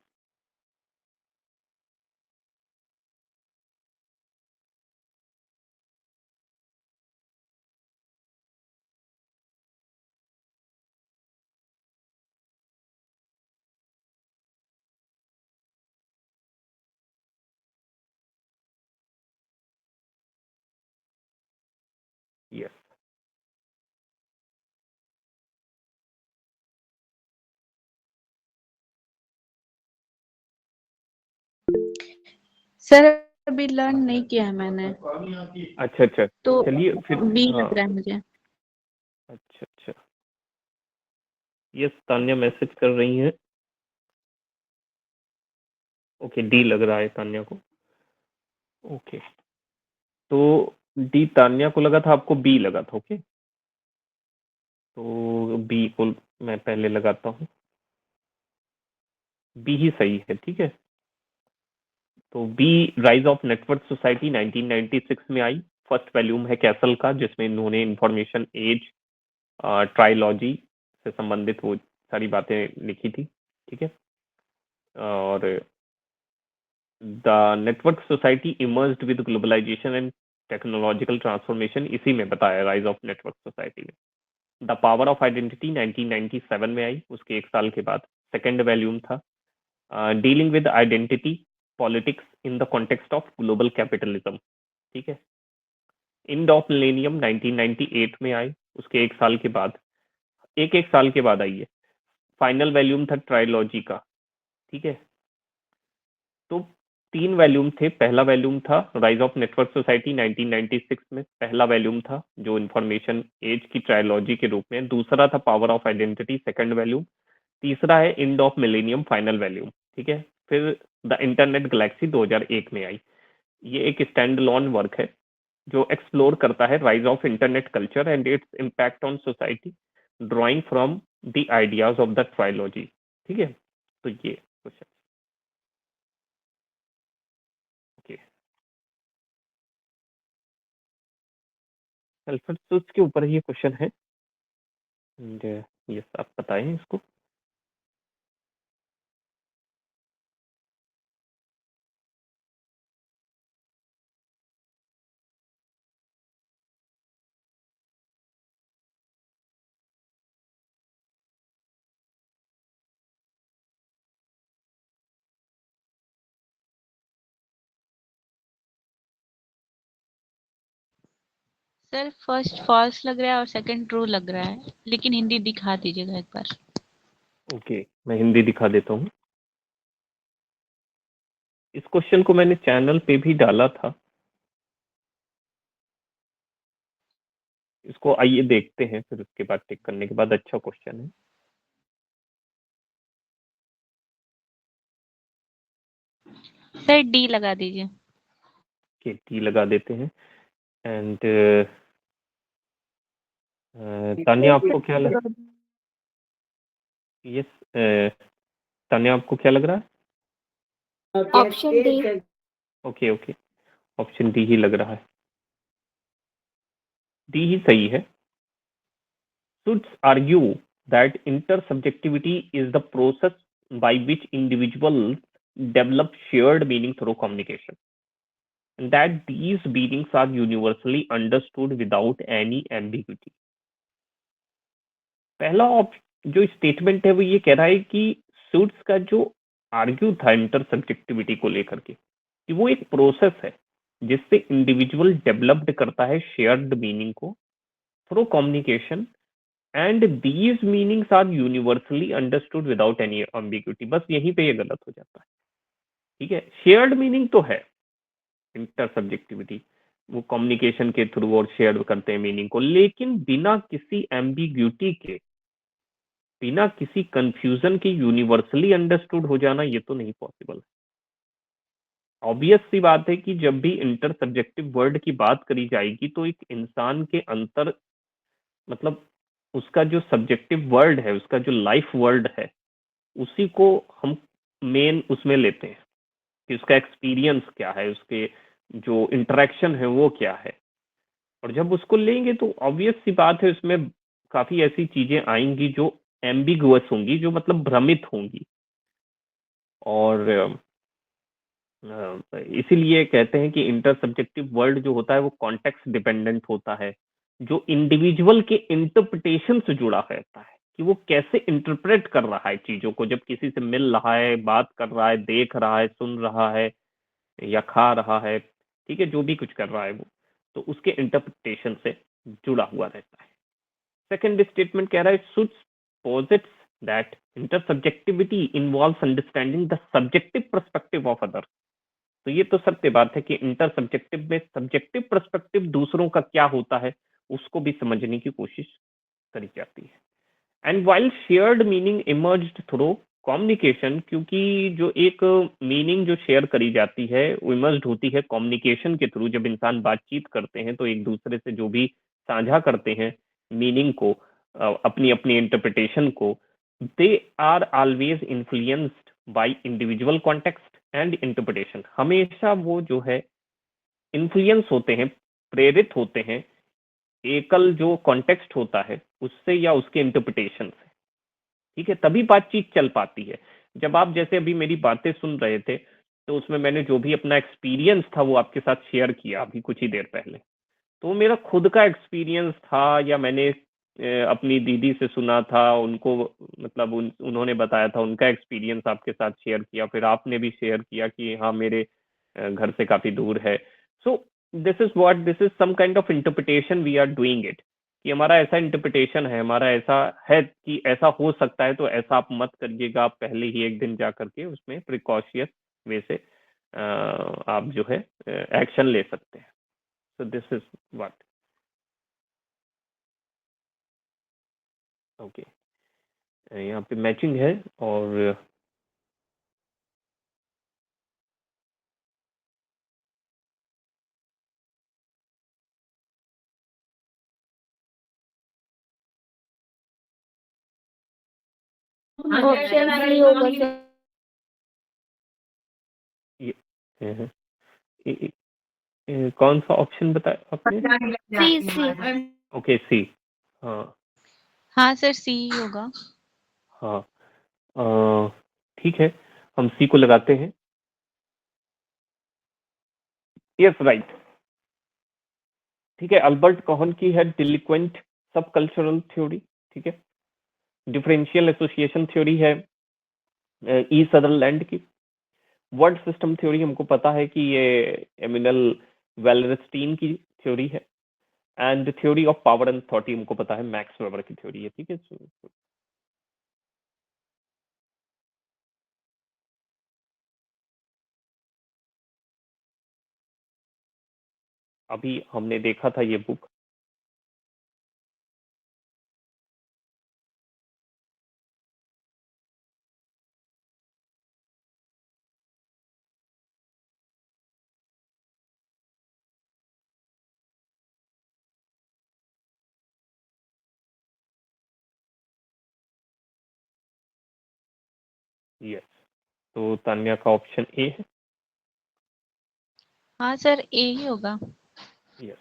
यस, सर अभी लर्न नहीं किया है मैंने, अच्छा अच्छा, तो चलिए फिर। बी हाँ, लग रहा है मुझे। अच्छा अच्छा, यस तान्या मैसेज कर रही हैं। ओके, डी लग रहा है तान्या को। ओके, तो डी तान्या को लगा था, आपको बी लगा था। ओके, तो बी को मैं पहले लगाता हूँ। बी ही सही है, ठीक है। तो बी राइज ऑफ नेटवर्क सोसाइटी 1996 में आई। फर्स्ट वॉल्यूम है कैसल का, जिसमें इन्होंने इंफॉर्मेशन एज ट्रायोलॉजी से संबंधित वो सारी बातें लिखी थी, ठीक है। और the network society emerged with globalisation and technological transformation, इसी में बताया राइज ऑफ नेटवर्क सोसाइटी में। द पावर ऑफ आइडेंटिटी 1997 में आई, उसके 1 साल के बाद सेकेंड वॉल्यूम था। Dealing with identity politics in the context of global capitalism, ठीक है। इंड ऑफ मिलेनियम 1998 में आई, उसके 1 साल के बाद, एक साल के बाद आई है। फाइनल वॉल्यूम था ट्रायोलॉजी का, ठीक है। तो 3 वॉल्यूम थे। पहला वॉल्यूम था राइज ऑफ नेटवर्क सोसाइटी 1996 में, पहला वॉल्यूम था जो इंफॉर्मेशन एज की ट्रायोलॉजी के रूप में। दूसरा था power of identity, second volume. तीसरा है end of millennium, final volume, ठीक है। फिर द इंटरनेट गैलेक्सी 2001 में आई। ये एक स्टैंड लॉन वर्क है जो एक्सप्लोर करता है rise of internet culture and its impact on society, drawing from the ideas of the trilogy, ठीक है। तो ये क्वेश्चन, ओके, सल्फर सूट्स के ऊपर ये क्वेश्चन है। यस, आप बताएं इसको। सर फर्स्ट फॉल्स लग रहा है और सेकंड ट्रू लग रहा है, लेकिन हिंदी दिखा दीजिएगा एक बार। ओके, मैं हिंदी दिखा देता हूँ। इस क्वेश्चन को मैंने चैनल पे भी डाला था, इसको आइए देखते हैं, फिर उसके बाद टिक करने के बाद। अच्छा क्वेश्चन है। सर डी लगा दीजिए। के टी लगा देते हैं। एंड तान्या, आपको क्या लग यस, तान्या आपको क्या लग रहा है? Option D. Okay okay, option D ही लग रहा है। डी ही सही है। Should argue that intersubjectivity is the process by which individuals develop shared meaning through communication, and that these meanings are universally understood without any ambiguity. पहला जो statement है वो ये कह रहा है कि सूट्स का जो आर्ग्यू था इंटरसब्जेक्टिविटी को लेकर के कि वो एक प्रोसेस है जिससे इंडिविजुअल डेवलप्ड करता है शेयर्ड मीनिंग को through communication, and these meanings are universally understood without any ambiguity. बस यहीं पे ये गलत हो जाता है। ठीक है, शेयर्ड मीनिंग तो है इंटरसब्जेक्टिविटी, वो कम्युनिकेशन के थ्रू और शेयर करते हैं मीनिंग को, लेकिन बिना किसी एम्बिग्यूटी के, बिना किसी कंफ्यूजन के यूनिवर्सली अंडरस्टूड हो जाना ये तो नहीं पॉसिबल है। ऑब्वियस सी बात है कि जब भी इंटरसब्जेक्टिव वर्ड की बात करी जाएगी तो एक इंसान के अंतर, मतलब उसका जो सब्जेक्टिव वर्ड है, उसका जो लाइफ वर्ड है, उसी को हम मेन उसमें लेते हैं कि उसका एक्सपीरियंस क्या है, उसके जो इंटरेक्शन है वो क्या है। और जब उसको लेंगे तो ऑब्वियस सी बात है उसमें काफी ऐसी चीजें आएंगी जो एम्बिगुअस होंगी, जो मतलब भ्रमित होंगी। और इसीलिए कहते हैं कि इंटरसब्जेक्टिव वर्ड जो होता है वो कॉन्टेक्स्ट डिपेंडेंट होता है, जो इंडिविजुअल के इंटरप्रिटेशन से जुड़ा रहता है कि वो कैसे इंटरप्रेट कर रहा है चीजों को, जब किसी से मिल रहा है, बात कर रहा है, देख रहा है, सुन रहा है या खा रहा है, ठीक है, जो भी कुछ कर रहा है वो, तो उसके इंटरप्रिटेशन से जुड़ा हुआ रहता है। सेकेंड स्टेटमेंट कह रहा है suites posits that intersubjectivity involves understanding the subjective perspective of others। तो ये तो सत्य बात है कि इंटर सब्जेक्टिव में सब्जेक्टिव पर्सपेक्टिव दूसरों का क्या होता है उसको भी समझने की कोशिश करी जाती है। And while shared meaning emerged through communication, क्योंकि जो एक मीनिंग जो शेयर करी जाती है वो इमर्ज्ड होती है कम्युनिकेशन के थ्रू। जब इंसान बातचीत करते हैं तो एक दूसरे से जो भी साझा करते हैं मीनिंग को, अपनी अपनी इंटरप्रिटेशन को, they are always influenced by individual context and interpretation. हमेशा वो जो है इन्फ्लुएंस होते हैं, प्रेरित होते हैं एकल जो कॉन्टेक्स्ट होता है उससे या उसके इंटरप्रिटेशन से। ठीक है, तभी बातचीत चल पाती है। जब आप जैसे अभी मेरी बातें सुन रहे थे तो उसमें मैंने जो भी अपना एक्सपीरियंस था वो आपके साथ शेयर किया अभी कुछ ही देर पहले, तो मेरा खुद का एक्सपीरियंस था या मैंने अपनी दीदी से सुना था, उनको मतलब उन्होंने बताया था, उनका एक्सपीरियंस आपके साथ शेयर किया, फिर आपने भी शेयर किया कि हाँ मेरे घर से काफी दूर है। So this is some kind of interpretation we are doing it, कि हमारा ऐसा इंटरप्रिटेशन है, हमारा ऐसा है कि ऐसा हो सकता है, तो ऐसा आप मत करिएगा, आप पहले ही एक दिन जा करके उसमें प्रिकॉशियस वे से आप जो है एक्शन ले सकते हैं। So this is what. Okay. यहाँ पे मैचिंग है और ऑप्शन सी होगा सर। ये कौन सा ऑप्शन बताया आपने? सी सी। ओके सी। हाँ हाँ सर, सी होगा। हाँ, ठीक है, हम सी को लगाते हैं। Yes right. ठीक है, अल्बर्ट कोहन की है डिलिक्वेंट सब कल्चरल थ्योरी। ठीक है, डिफरेंशियल एसोसिएशन थ्योरी है ई सदरलैंड की। वर्ड सिस्टम थ्योरी हमको पता है कि ये एमिनल वेलरस्टीन की थ्योरी है। And theory of power and authority हमको पता है मैक्स वेबर की थ्योरी है। ठीक है, अभी हमने देखा था ये बुक, यस, तो तान्या का ऑप्शन ए है। हाँ सर, ए ही होगा। यस,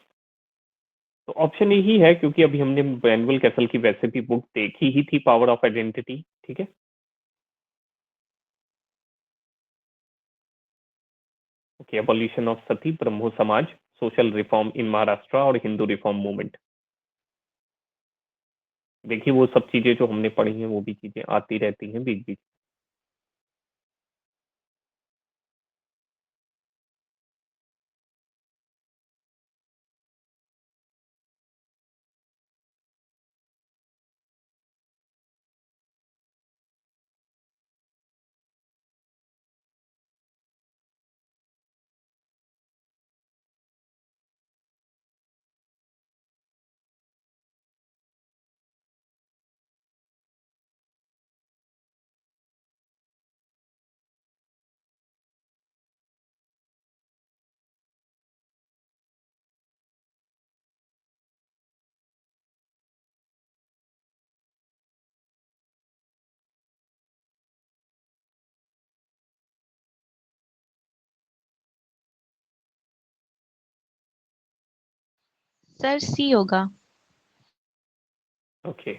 तो ऑप्शन ए ही है क्योंकि अभी हमने मैनुअल कैसल की वैसे भी बुक देखी ही थी, पावर ऑफ आइडेंटिटी। ठीक है, ओके, एबॉलिशन ऑफ सती, ब्रह्मो समाज, सोशल रिफॉर्म इन महाराष्ट्र और हिंदू रिफॉर्म मूवमेंट। देखिए वो सब चीजें जो हमने पढ़ी हैं वो भी चीजें आती रहती हैं बीच बीच। सर सी होगा। ओके,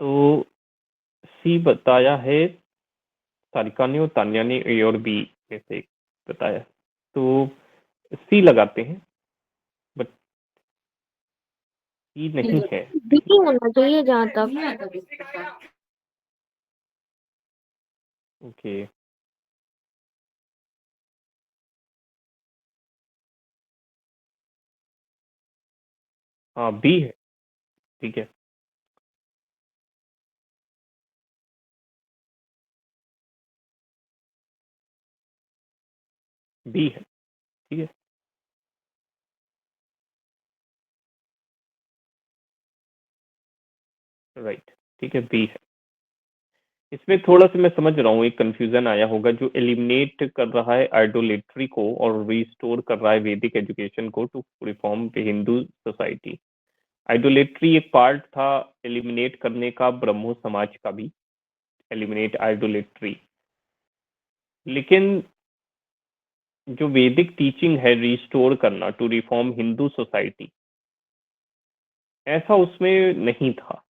तो सी बताया है सारिका ने, और तान्या ने ए और बी में से एक बताया, तो सी लगाते हैं, बट सी नहीं है। बी होना चाहिए जहाँ तक। ओके, हाँ बी है, ठीक है, बी है, ठीक है, राइट, ठीक है, बी है। इसमें थोड़ा सा मैं समझ रहा हूँ एक कंफ्यूजन आया होगा, जो एलिमिनेट कर रहा है आइडोलेट्री को और रिस्टोर कर रहा है वैदिक एजुकेशन को to reform the Hindu society. Idolatry एक पार्ट था एलिमिनेट करने का ब्रह्मो समाज का भी, एलिमिनेट आइडोलेट्री, लेकिन जो वैदिक टीचिंग है रिस्टोर करना टू रिफॉर्म हिंदू सोसाइटी, ऐसा उसमें नहीं था।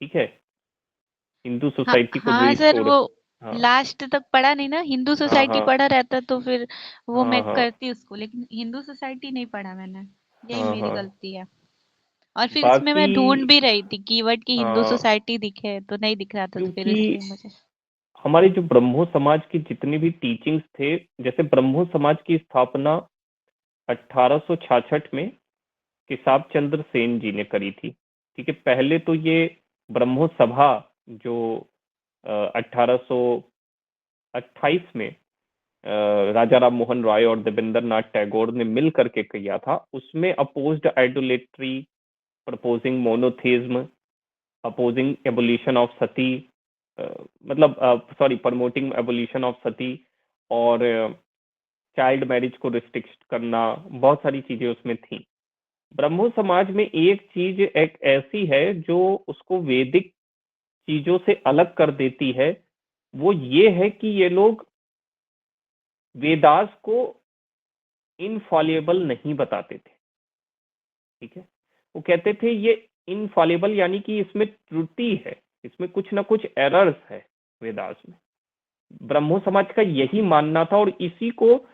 ठीक है, हिंदू हाँ सोसाइटी को हाँ सर, रिस्टोर। वो हाँ लास्ट तक पढ़ा नहीं ना, हिंदू हाँ सोसाइटी हाँ पढ़ा रहता तो फिर वो हाँ मैं हाँ करती उसको, लेकिन हिंदू सोसाइटी नहीं पढ़ा मैंने। यही हाँ मेरी हाँ, गलती है। और फिर इसमें बाकी मैं ढूंढ भी रही थी कीवर्ड की हिंदू हाँ, सोसाइटी दिखे, तो नहीं दिख रहा था, तो फिर क्योंकि इसलिए मुझे। हमारे जो ब्रह्मो समाज की जितनी भी टीचिंग्स थे, जैसे ब्रह्मो समाज की स्थापना 1866 में केशव चंद्र सेन जी ने करी थी। ठीक है, पहले तो ये ब्रह्मो सभा जो 1828 में राजा राम मोहन रॉय और देवेंद्र नाथ टैगोर ने मिल करके किया था, उसमें opposed idolatry, proposing monotheism, opposing abolition of sati, मतलब sorry, promoting abolition of sati, और चाइल्ड मैरिज को रिस्ट्रिक्ट करना, बहुत सारी चीजें उसमें थी। ब्रह्मो समाज में एक चीज एक ऐसी है जो उसको वैदिक चीजों से अलग कर देती है, वो ये है कि ये लोग वेदास को इनफॉलेबल नहीं बताते थे। ठीक है, वो कहते थे ये इनफॉलेबल यानी कि इसमें त्रुटि है, इसमें कुछ ना कुछ एरर्स है वेदास में। ब्रह्मो समाज का यही मानना था, और इसी को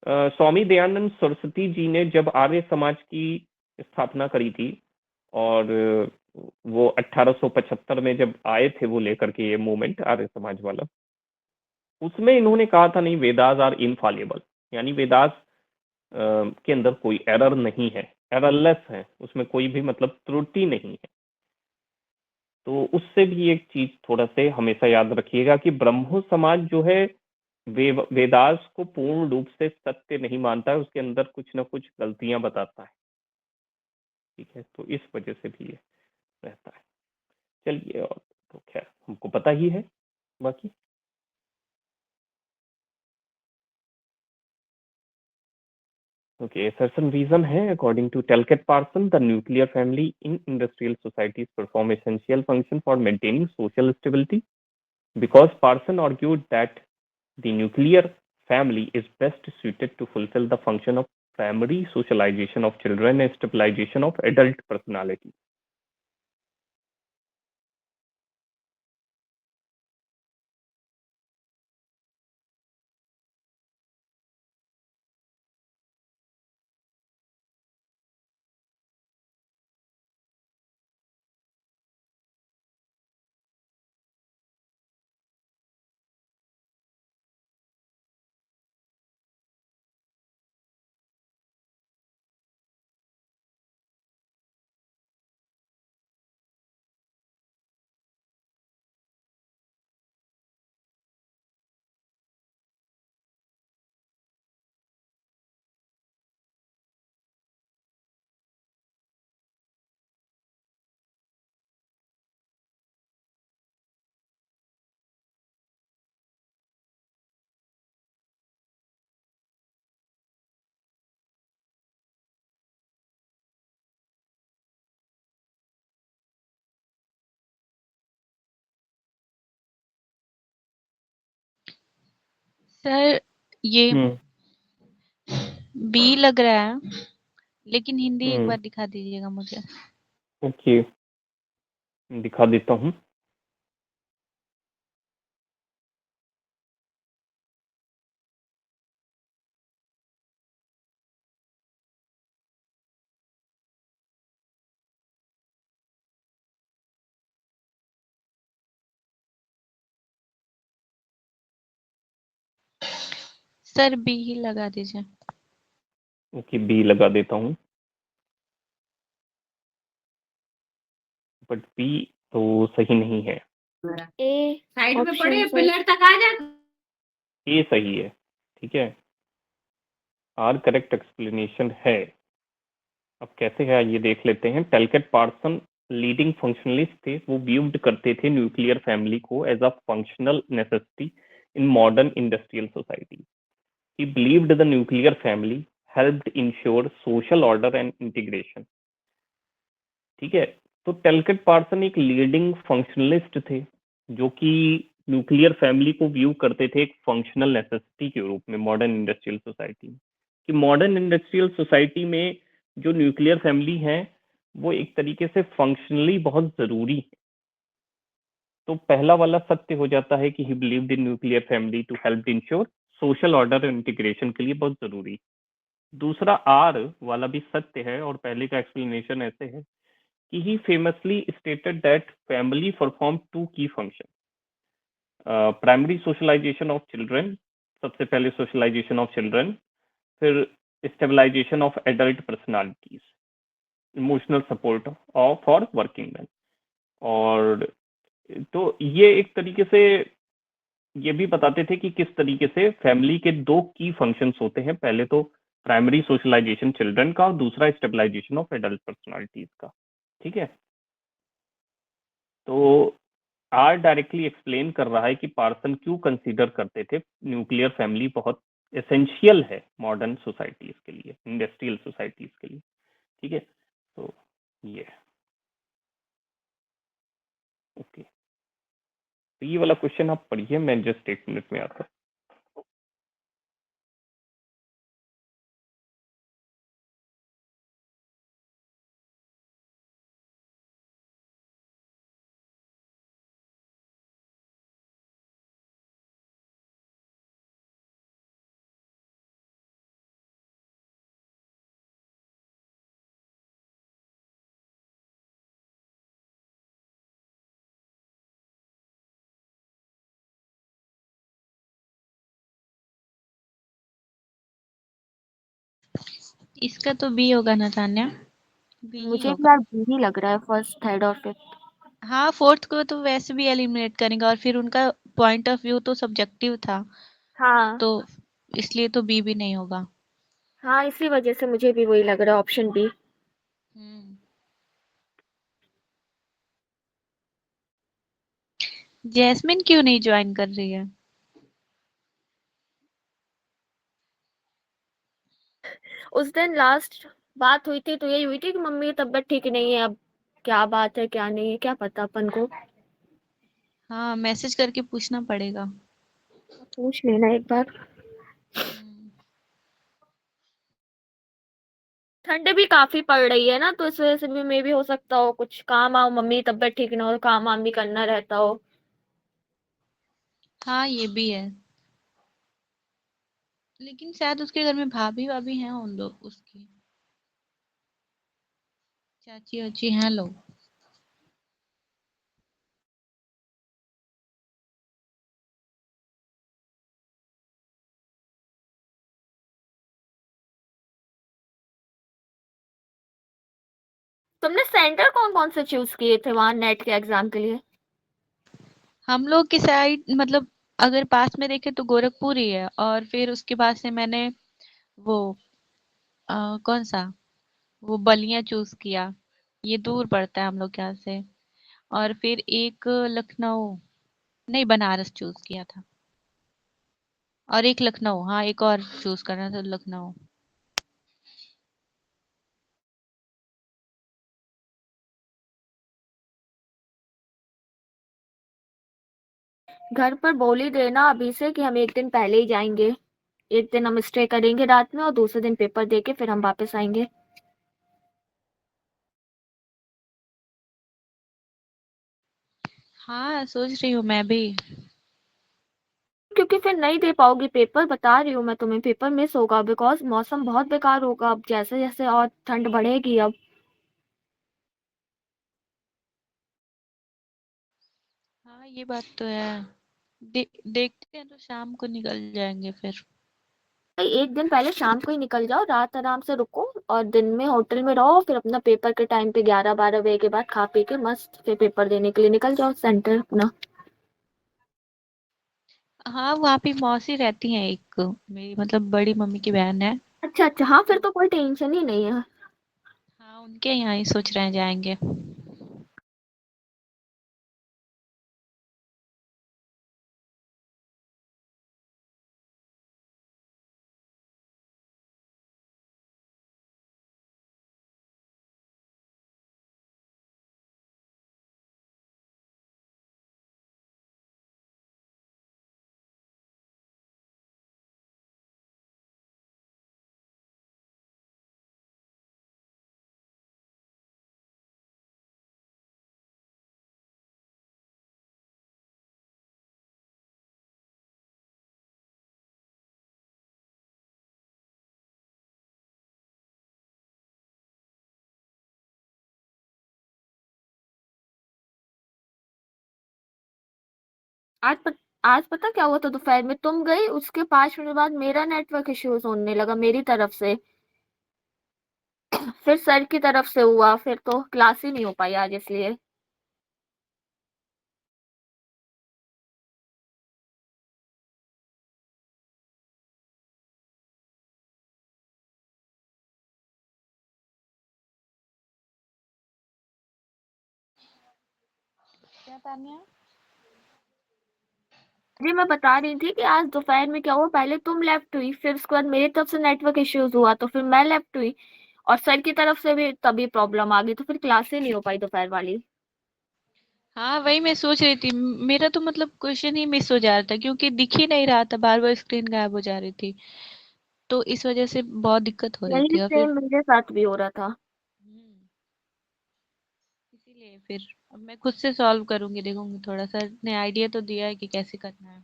स्वामी दयानंद सरस्वती जी ने जब आर्य समाज की स्थापना करी थी, और वो 1875 में जब आए थे वो लेकर के ये मूवमेंट आर्य समाज वाला, उसमें इन्होंने कहा था नहीं, वेदास आर इनफॉलेबल, यानी वेदास के अंदर कोई एरर नहीं है, एररलेस है, उसमें कोई भी मतलब त्रुटि नहीं है। तो उससे भी एक चीज थोड़ा से हमेशा याद रखिएगा कि ब्रह्मो समाज जो है वेदास को पूर्ण रूप से सत्य नहीं मानता है, उसके अंदर कुछ ना कुछ गलतियां बताता है। ठीक है, तो इस वजह से भी ये रहता है। चलिए, और तो खैर हमको पता ही है बाकी। Okay, assertion reason है according to Talcott Parson, the nuclear family in industrial societies perform essential function for maintaining social stability. Because Parson argued that the nuclear family is best suited to fulfill the function of primary socialization of children and stabilization of adult personality. Sir ये हम्म B लग रहा है, लेकिन हिंदी एक हम्म बार दिखा दीजिएगा मुझे। Okay, दिखा देता हूँ। सर बी ही लगा दीजिए। ओके, बी लगा देता हूँ, बट बी तो सही नहीं है। ए साइड में पड़े ऑप्शन पिलर तक आ जा। ए सही है, ठीक है। आर करेक्ट एक्सप्लेनेशन है। अब कैसे है ये देख लेते हैं। टेलकेट पार्सन लीडिंग फंक्शनलिस्ट थे, वो व्यूड करते थे न्यूक्लियर फैमिली को as a functional necessity in modern industrial society. He believed the nuclear family helped ensure social order and integration. ठीक है, तो टेलकेट पार्सन एक लीडिंग फंक्शनलिस्ट थे जो कि न्यूक्लियर फैमिली को व्यू करते थे एक फंक्शनल नेसेसिटी के रूप में मॉडर्न इंडस्ट्रियल सोसाइटी में, कि मॉडर्न इंडस्ट्रियल सोसाइटी में जो न्यूक्लियर फैमिली है वो एक तरीके से फंक्शनली बहुत जरूरी है। तो पहला वाला सत्य हो जाता है कि he believed in nuclear family to help ensure social order and integration के लिए बहुत जरूरी। दूसरा आर वाला भी सत्य है, और पहले का एक्सप्लेनेशन ऐसे है कि he famously stated that family perform two key functions. Primary socialisation of children, सबसे पहले सोशलाइजेशन ऑफ चिल्ड्रन, फिर stabilisation of adult personalities, emotional support of for working man. और तो ये एक तरीके से ये भी बताते थे कि किस तरीके से फैमिली के दो की फंक्शंस होते हैं, पहले तो प्राइमरी सोशलाइजेशन चिल्ड्रन का और दूसरा स्टेबलाइजेशन ऑफ एडल्ट पर्सनालिटीज का। ठीक है, तो आर डायरेक्टली एक्सप्लेन कर रहा है कि पार्सन क्यों कंसीडर करते थे न्यूक्लियर फैमिली बहुत एसेंशियल है मॉडर्न सोसाइटीज के लिए, इंडस्ट्रियल सोसाइटीज के लिए। ठीक है, तो ये ओके, तो ये वाला क्वेश्चन आप पढ़िए, मैं जस्ट एक मिनट में आता हूँ। इसका तो बी होगा ना तान्या, बी ही मुझे भी होगा। यार बी ही लग रहा है, फर्स्ट थर्ड और फिफ्थ। हाँ, फोर्थ को तो वैसे भी एलिमिनेट करेंगे, और फिर उनका पॉइंट ऑफ व्यू तो सब्जेक्टिव था, हाँ तो इसलिए तो बी भी नहीं होगा। हाँ, इसी वजह से मुझे भी वही लग रहा है, ऑप्शन बी। हम्म। जैस्मिन क्यों नहीं ज्वाइन कर रही है? उस दिन लास्ट बात हुई थी तो यही हुई थी कि मम्मी की तबीयत ठीक नहीं है। अब क्या बात है क्या नहीं है क्या पता अपन को। हाँ, मैसेज करके पूछना पड़ेगा। पूछ लेना एक बार। हम्म, ठंड भी काफी पड़ रही है ना तो इस वजह से भी मे भी हो सकता हो कुछ काम आओ मम्मी की तबीयत ठीक ना हो काम वाम भी करना रहता हो। हाँ ये भी है, लेकिन शायद उसके घर में भाभी भाभी हैं उन लोग उसकी, चाची वाची हैं लोग। तुमने सेंटर कौन कौन से चूज किए थे वहां नेट के एग्जाम के लिए? हम लोग की साइड मतलब अगर पास में देखे तो गोरखपुर ही है, और फिर उसके बाद से मैंने वो कौन सा वो बलिया चूज किया, ये दूर पड़ता है हम लोग के यहाँ से। और फिर एक लखनऊ, नहीं बनारस चूज किया था, और एक लखनऊ, हाँ एक और चूज करना था लखनऊ। घर पर बोल ही देना अभी से कि हम एक दिन पहले ही जाएंगे। एक दिन हम स्टे करेंगे रात में और दूसरे दिन पेपर देके फिर हम वापस आएंगे। हाँ सोच रही हूँ मैं भी। क्योंकि फिर नहीं दे पाओगी पेपर बता रही हूँ मैं तुम्हें पेपर मिस होगा बिकॉज मौसम बहुत बेकार होगा अब जैसे जैसे और ठंड बढ़ेगी अब। हाँ ये बात तो है, देखते हैं तो शाम को निकल जाएंगे फिर। भाई एक दिन पहले शाम को ही निकल जाओ रात आराम से रुको और दिन में होटल में रहो फिर अपना पेपर के टाइम पे 11-12 बजे के बाद खा पी के मस्त फिर पेपर देने के लिए निकल जाओ सेंटर अपना। हाँ वहाँ पे मौसी रहती है एक, मेरी मतलब बड़ी मम्मी की बहन है। अच्छा अच्छा हाँ फिर तो कोई टेंशन ही नहीं है। हाँ उनके यहाँ ही सोच रहे हैं जाएंगे। आज पता क्या हुआ था दोपहर में तुम गई उसके 5 मिनट बाद मेरा नेटवर्क इश्यूज होने लगा मेरी तरफ से। फिर सर की तरफ से हुआ फिर तो क्लास ही नहीं हो पाई आज इसलिए। क्या तान्या? जी मैं बता रही थी कि आज दोपहर में क्या हुआ पहले तुम लेफ्ट हुई फिर उसके बाद मेरी तरफ से नेटवर्क इश्यूज हुआ तो फिर मैं लेफ्ट हुई और सर की तरफ से भी तभी प्रॉब्लम आ गई तो फिर क्लास ही नहीं हो पाई दोपहर वाली। हाँ वही मैं सोच रही थी, मेरा तो मतलब क्वेश्चन ही मिस हो जा रहा था क्योंकि दिख ही नहीं रहा था, बार बार स्क्रीन गायब हो जा रही थी, तो इस वजह से बहुत दिक्कत हो रही यही थी। और फिर सेम मेरे साथ भी हो रहा था। हम्म, इसीलिए फिर अब मैं खुद से सॉल्व करूंगी, देखूंगी, थोड़ा सा ने आइडिया तो दिया है कि कैसे करना है।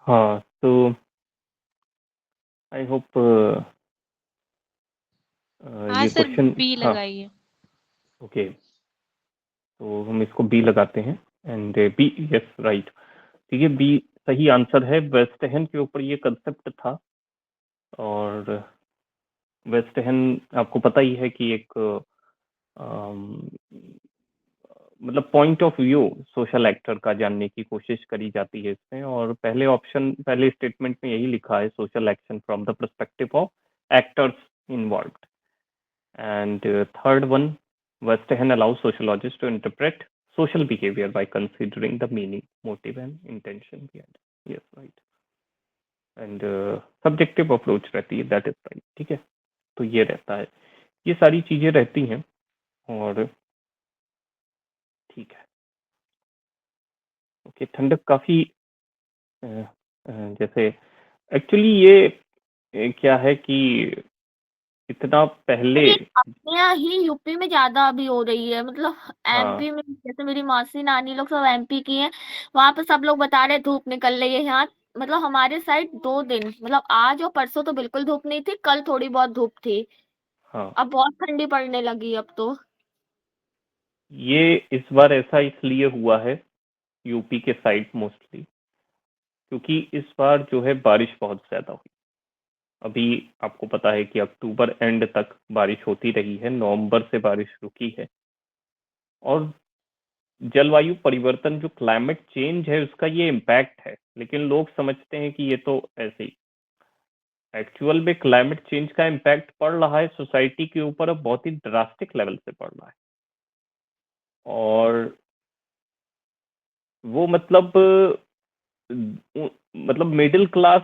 हाँ तो आई होप हाँ ये सर, क्वेश्चन। बी हाँ लगाइए। ओके, तो हम इसको बी लगाते हैं एंड बी, यस राइट। ठीक है, बी सही आंसर है। वेस्ट हैन के ऊपर ये कंसेप्ट था, और वेस्ट हैन आपको पता ही है कि एक मतलब point of view social actor का जानने की कोशिश करी जाती है इसमें, और पहले ऑप्शन, पहले स्टेटमेंट में यही लिखा है, social action from the perspective of actors involved. And third one, Westerhen allows sociologists to interpret social behavior by considering the meaning, motive, and intention behind it. Yes, right. And subjective approach रहती है, that is right. ठीक है, तो ये रहता है, ये सारी चीजें रहती हैं। और ठीक है, ओके, ठंडक काफी जैसे एक्चुअली ये क्या है कि इतना पहले, ये अपने यहाँ ही यूपी में ज्यादा अभी हो रही है, मतलब हाँ एमपी में जैसे मेरी मासी नानी लोग सब एमपी की हैं, वहां पे सब लोग बता रहे धूप निकल रही है यहाँ। मतलब हमारे साइड 2 दिन, मतलब आज और परसों तो बिल्कुल धूप नहीं थी, कल थोड़ी बहुत धूप थी, हाँ, अब बहुत ठंडी पड़ने लगी अब तो। ये इस बार ऐसा इसलिए हुआ है यूपी के साइड मोस्टली, क्योंकि इस बार जो है बारिश बहुत ज्यादा हुई। अभी आपको पता है कि अक्टूबर एंड तक बारिश होती रही है, नवंबर से बारिश रुकी है। और जलवायु परिवर्तन, जो क्लाइमेट चेंज है, उसका ये इम्पैक्ट है, लेकिन लोग समझते हैं कि ये तो ऐसे ही। एक्चुअल में क्लाइमेट चेंज का इम्पैक्ट पड़ रहा है सोसाइटी के ऊपर, अब बहुत ही ड्रास्टिक लेवल से पड़ रहा है। और वो मतलब मिडिल क्लास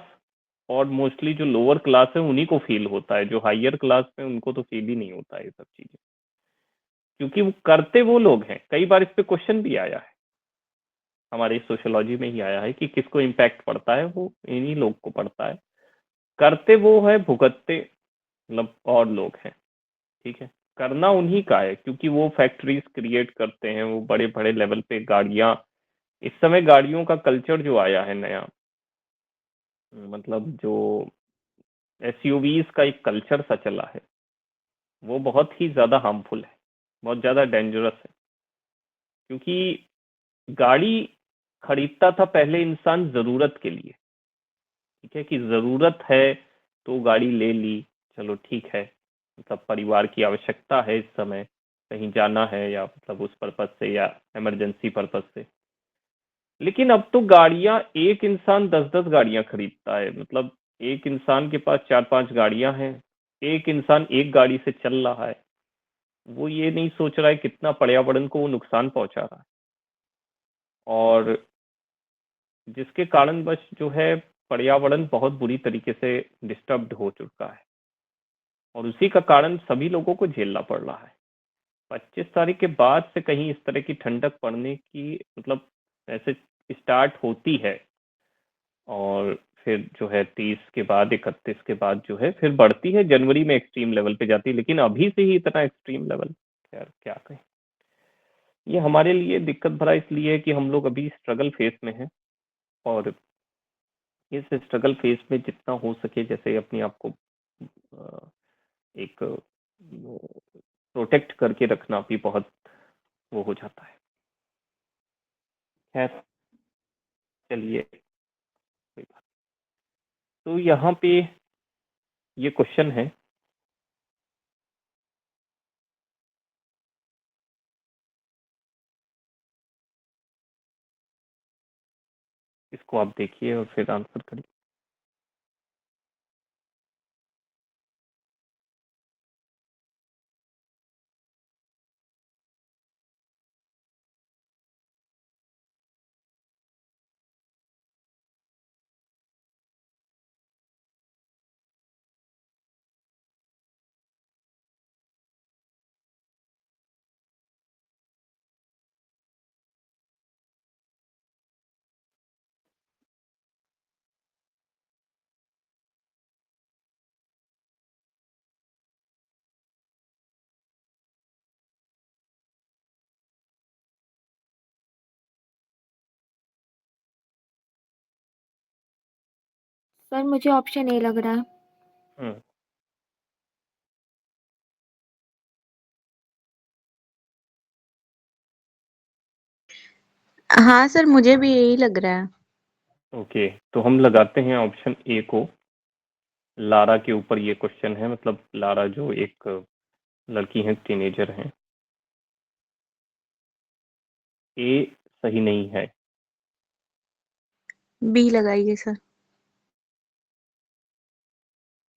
और मोस्टली जो लोअर क्लास है उन्हीं को फील होता है, जो हायर क्लास में उनको तो फील ही नहीं होता है ये सब चीजें, क्योंकि वो करते वो लोग हैं। कई बार इस पे क्वेश्चन भी आया है, हमारे सोशियोलॉजी में ही आया है कि किसको इम्पैक्ट पड़ता है, वो इन्हीं लोग को पड़ता है। करते वो है, भुगतते मतलब और लोग हैं। ठीक है, करना उन्हीं का है, क्योंकि वो फैक्ट्रीज क्रिएट करते हैं, वो बड़े बड़े लेवल पे गाड़ियां, इस समय गाड़ियों का कल्चर जो आया है नया, मतलब जो एसयूवीज का एक कल्चर सा चला है, वो बहुत ही ज्यादा हार्मफुल है, बहुत ज्यादा डेंजरस है। क्योंकि गाड़ी खरीदता था पहले इंसान जरूरत के लिए। ठीक है, कि जरूरत है तो गाड़ी ले ली, चलो ठीक है, मतलब परिवार की आवश्यकता है, इस समय कहीं जाना है या मतलब उस पर्पज से या इमरजेंसी पर्पज से। लेकिन अब तो गाड़ियां, एक इंसान 10-10 गाड़ियां खरीदता है, मतलब एक इंसान के पास 4-5 गाड़ियां हैं, एक इंसान एक गाड़ी से चल रहा है। वो ये नहीं सोच रहा है कितना पर्यावरण को वो नुकसान पहुंचा रहा है। और जिसके कारण बस जो है पर्यावरण बहुत बुरी तरीके से डिस्टर्ब्ड हो चुका है, और उसी का कारण सभी लोगों को झेलना पड़ रहा है। 25 तारीख के बाद से कहीं इस तरह की ठंडक पड़ने की मतलब ऐसे स्टार्ट होती है, और फिर जो है 30 के बाद, 31 के बाद जो है फिर बढ़ती है, जनवरी में एक्सट्रीम लेवल पे जाती है, लेकिन अभी से ही इतना एक्सट्रीम लेवल, यार क्या कहें। ये हमारे लिए दिक्कत भरा इसलिए है कि हम लोग अभी स्ट्रगल फेस में हैं, और इस स्ट्रगल फेस में जितना हो सके जैसे अपने आप को एक प्रोटेक्ट करके रखना भी बहुत वो हो जाता है। खैर, चलिए कोई बात। तो यहाँ पे ये क्वेश्चन है, इसको आप देखिए और फिर आंसर करिए। सर मुझे ऑप्शन ए लग रहा है। हम्म, हाँ सर, मुझे भी यही लग रहा है। ओके, तो हम लगाते हैं ऑप्शन ए को। लारा के ऊपर ये क्वेश्चन है, मतलब लारा जो एक लड़की है, टीनेजर है। ए सही नहीं है। बी लगाइए सर।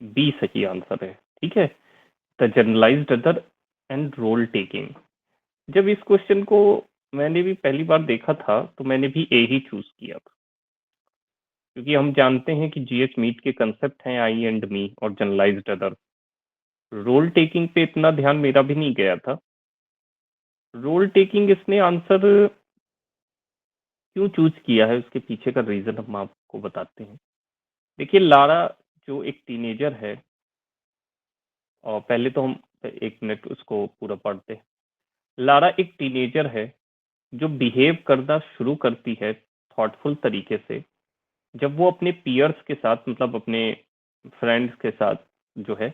बी सही आंसर है। ठीक है, the generalised other and role taking. जब इस क्वेश्चन को मैंने भी पहली बार देखा था तो मैंने भी ए ही चूज किया था। क्योंकि हम जानते हैं कि जीएच मीट के कंसेप्ट हैं आई एंड मी और जनरलाइज्ड अदर। रोल टेकिंग पे इतना ध्यान मेरा भी नहीं गया था। रोल टेकिंग इसने आंसर क्यों चूज किया है उसके पीछे का रीजन हम आपको बताते हैं। देखिए, लारा जो एक टीनेजर है, और पहले तो हम 1 मिनट उसको पूरा पढ़ते हैं। लारा एक टीनेजर है जो बिहेव करना शुरू करती है थॉटफुल तरीके से जब वो अपने पीयर्स के साथ, मतलब अपने फ्रेंड्स के साथ जो है,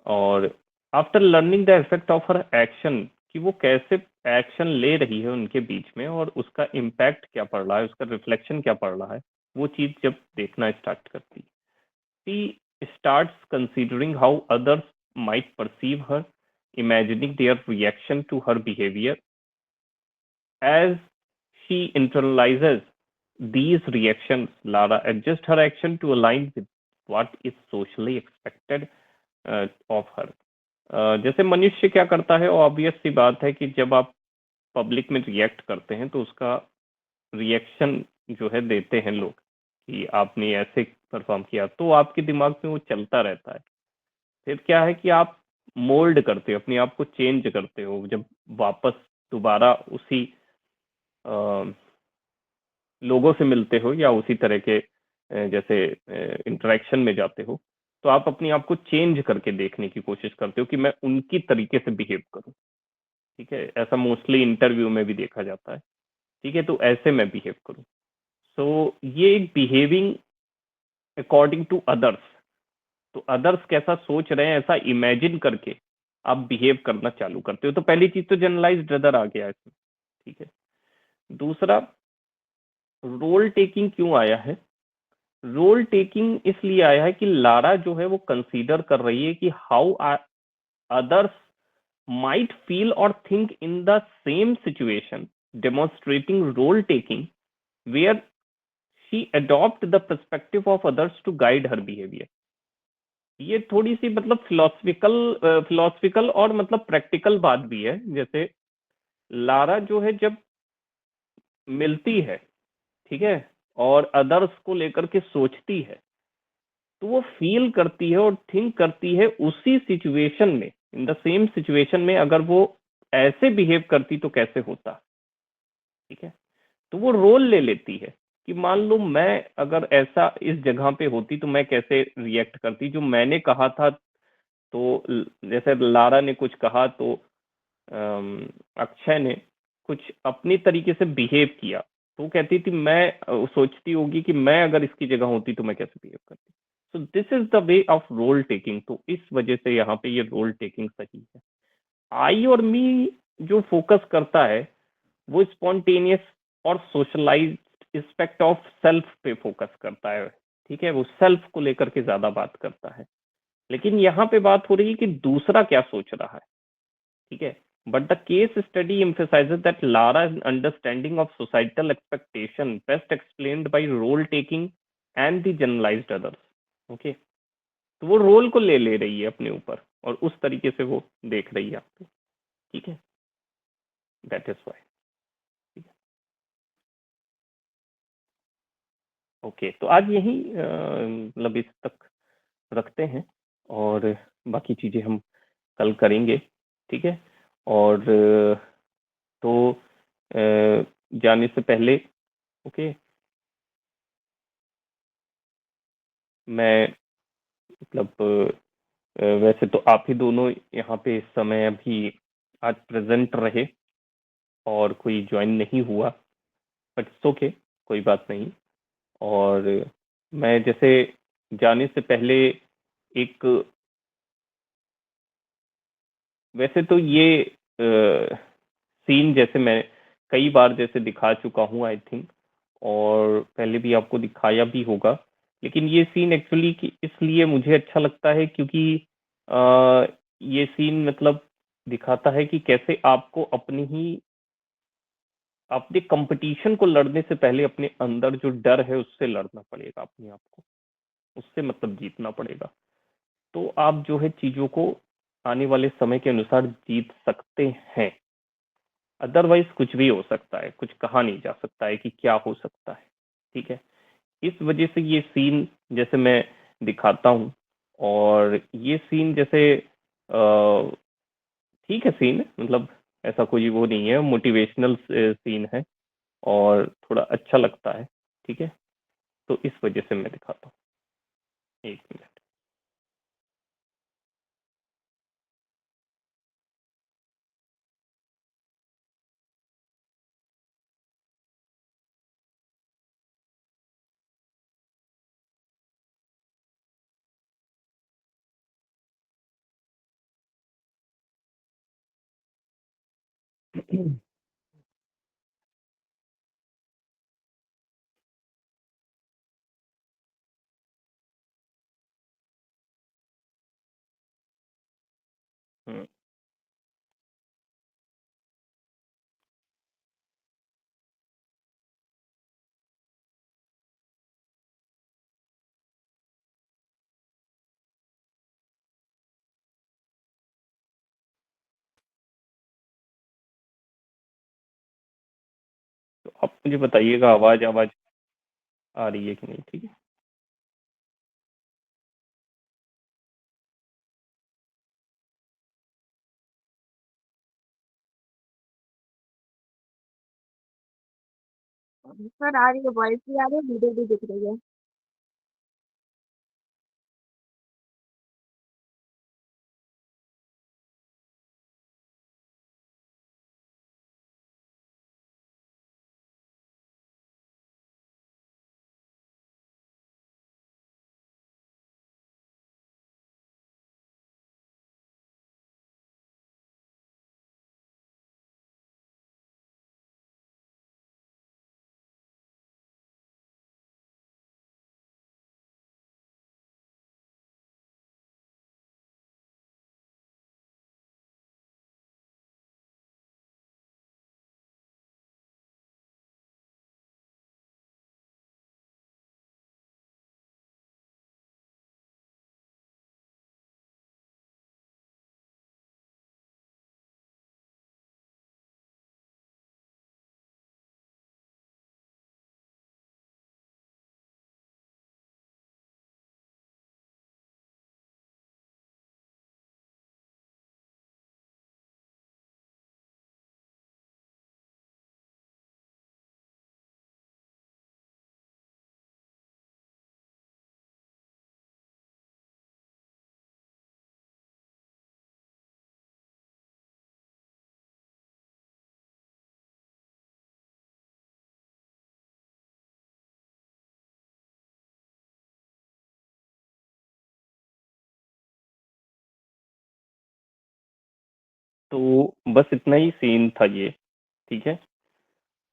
और after learning the effect of her action, कि वो कैसे एक्शन ले रही है उनके बीच में और उसका इम्पैक्ट क्या पड़ रहा है, उसका रिफ्लेक्शन क्या पड़ रहा है, वो चीज जब देखना स्टार्ट करती, she starts considering how others might perceive her, imagining their reaction to her behavior. As she internalizes these reactions, Lara adjusts her action to align with what is socially expected of her. जैसे मनुष्य क्या करता है, obvious सी बात है कि जब आप पब्लिक में रिएक्ट करते हैं तो उसका रिएक्शन जो है देते हैं लोग कि आपने ऐसे परफॉर्म किया, तो आपके दिमाग में वो चलता रहता है। फिर क्या है कि आप मोल्ड करते हो, अपने आप को चेंज करते हो जब वापस दोबारा उसी लोगों से मिलते हो या उसी तरह के जैसे इंटरेक्शन में जाते हो, तो आप अपने आप को चेंज करके देखने की कोशिश करते हो कि मैं उनकी तरीके से बिहेव करूं। ठीक है, ऐसा मोस्टली इंटरव्यू में भी देखा जाता है। ठीक है, तो ऐसे मैं बिहेव करूं। सो ये एक बिहेविंग अकॉर्डिंग टू अदर्स, तो अदर्स कैसा सोच रहे हैं ऐसा इमेजिन करके आप बिहेव करना चालू करते हो। तो पहली चीज तो जनरलाइज्ड अदर आ गया इसमें। ठीक है, दूसरा, रोल टेकिंग क्यों आया है? रोल टेकिंग इसलिए आया है कि लारा जो है वो कंसीडर कर रही है कि हाउ अदर्स माइट फील और think in the same situation, demonstrating role taking where she adopt the perspective of others to guide her behaviour. ये थोड़ी सी मतलब फिलोसफिकल और मतलब प्रैक्टिकल बात भी है। जैसे लारा जो है जब मिलती है, ठीक है, और अदर्स को लेकर के सोचती है, तो वो फील करती है और थिंक करती है उसी सिचुएशन में, इन द सेम सिचुएशन में अगर वो ऐसे बिहेव करती तो कैसे होता। ठीक है, तो वो रोल ले लेती है कि मान लो मैं अगर ऐसा इस जगह पे होती तो मैं कैसे रिएक्ट करती, जो मैंने कहा था। तो जैसे लारा ने कुछ कहा तो अक्षय ने कुछ अपनी तरीके से बिहेव किया, तो वो कहती थी, मैं सोचती होगी कि मैं अगर इसकी जगह होती तो मैं कैसे बिहेव करती। So this is the way of role taking. तो इस वजह से यहाँ पे ये रोल टेकिंग सही है। आई और मी जो फोकस करता है वो स्पॉन्टेनियस और सोशलाइज्ड एस्पेक्ट ऑफ सेल्फ पे फोकस करता है। ठीक है, वो सेल्फ को लेकर के ज्यादा बात करता है। लेकिन यहाँ पे बात हो रही है कि दूसरा क्या सोच रहा है। ठीक है, but the case study emphasizes that Lara's understanding of societal expectation best explained by role taking and the generalized others. Okay, तो वो रोल को ले रही है अपने ऊपर और उस तरीके से वो देख रही है आपको। ठीक है, दैट इज वाई। ठीक है, ओके, तो आज यही मतलब इस तक रखते हैं और बाकी चीजें हम कल करेंगे। ठीक है, और तो जाने से पहले ओके, मैं मतलब वैसे तो आप ही दोनों यहाँ पे इस समय अभी आज प्रेजेंट रहे और कोई ज्वाइन नहीं हुआ, बट इट्स ओके, कोई बात नहीं। और मैं जैसे जाने से पहले एक, वैसे तो ये सीन जैसे मैं कई बार जैसे दिखा चुका हूँ आई थिंक, और पहले भी आपको दिखाया भी होगा, लेकिन ये सीन एक्चुअली कि इसलिए मुझे अच्छा लगता है क्योंकि ये सीन मतलब दिखाता है कि कैसे आपको अपने कंपटीशन को लड़ने से पहले अपने अंदर जो डर है उससे लड़ना पड़ेगा, अपने आप को उससे मतलब जीतना पड़ेगा। तो आप जो है चीजों को आने वाले समय के अनुसार जीत सकते हैं। अदरवाइज कुछ भी हो सकता है, कुछ कहा नहीं जा सकता है कि क्या हो सकता है। ठीक है, इस वजह से ये सीन जैसे मैं दिखाता हूँ, और ये सीन जैसे ठीक है सीन, मतलब ऐसा कोई वो नहीं है, मोटिवेशनल सीन है और थोड़ा अच्छा लगता है, ठीक है, तो इस वजह से मैं दिखाता हूँ। एक मिनट। हम्म, तो आप मुझे बताइएगा आवाज आवाज आ रही है कि नहीं, ठीक है। सर आ रही है, वॉइस भी आ रही है, वीडियो भी दिख रही है। तो बस इतना ही सीन था ये, ठीक है।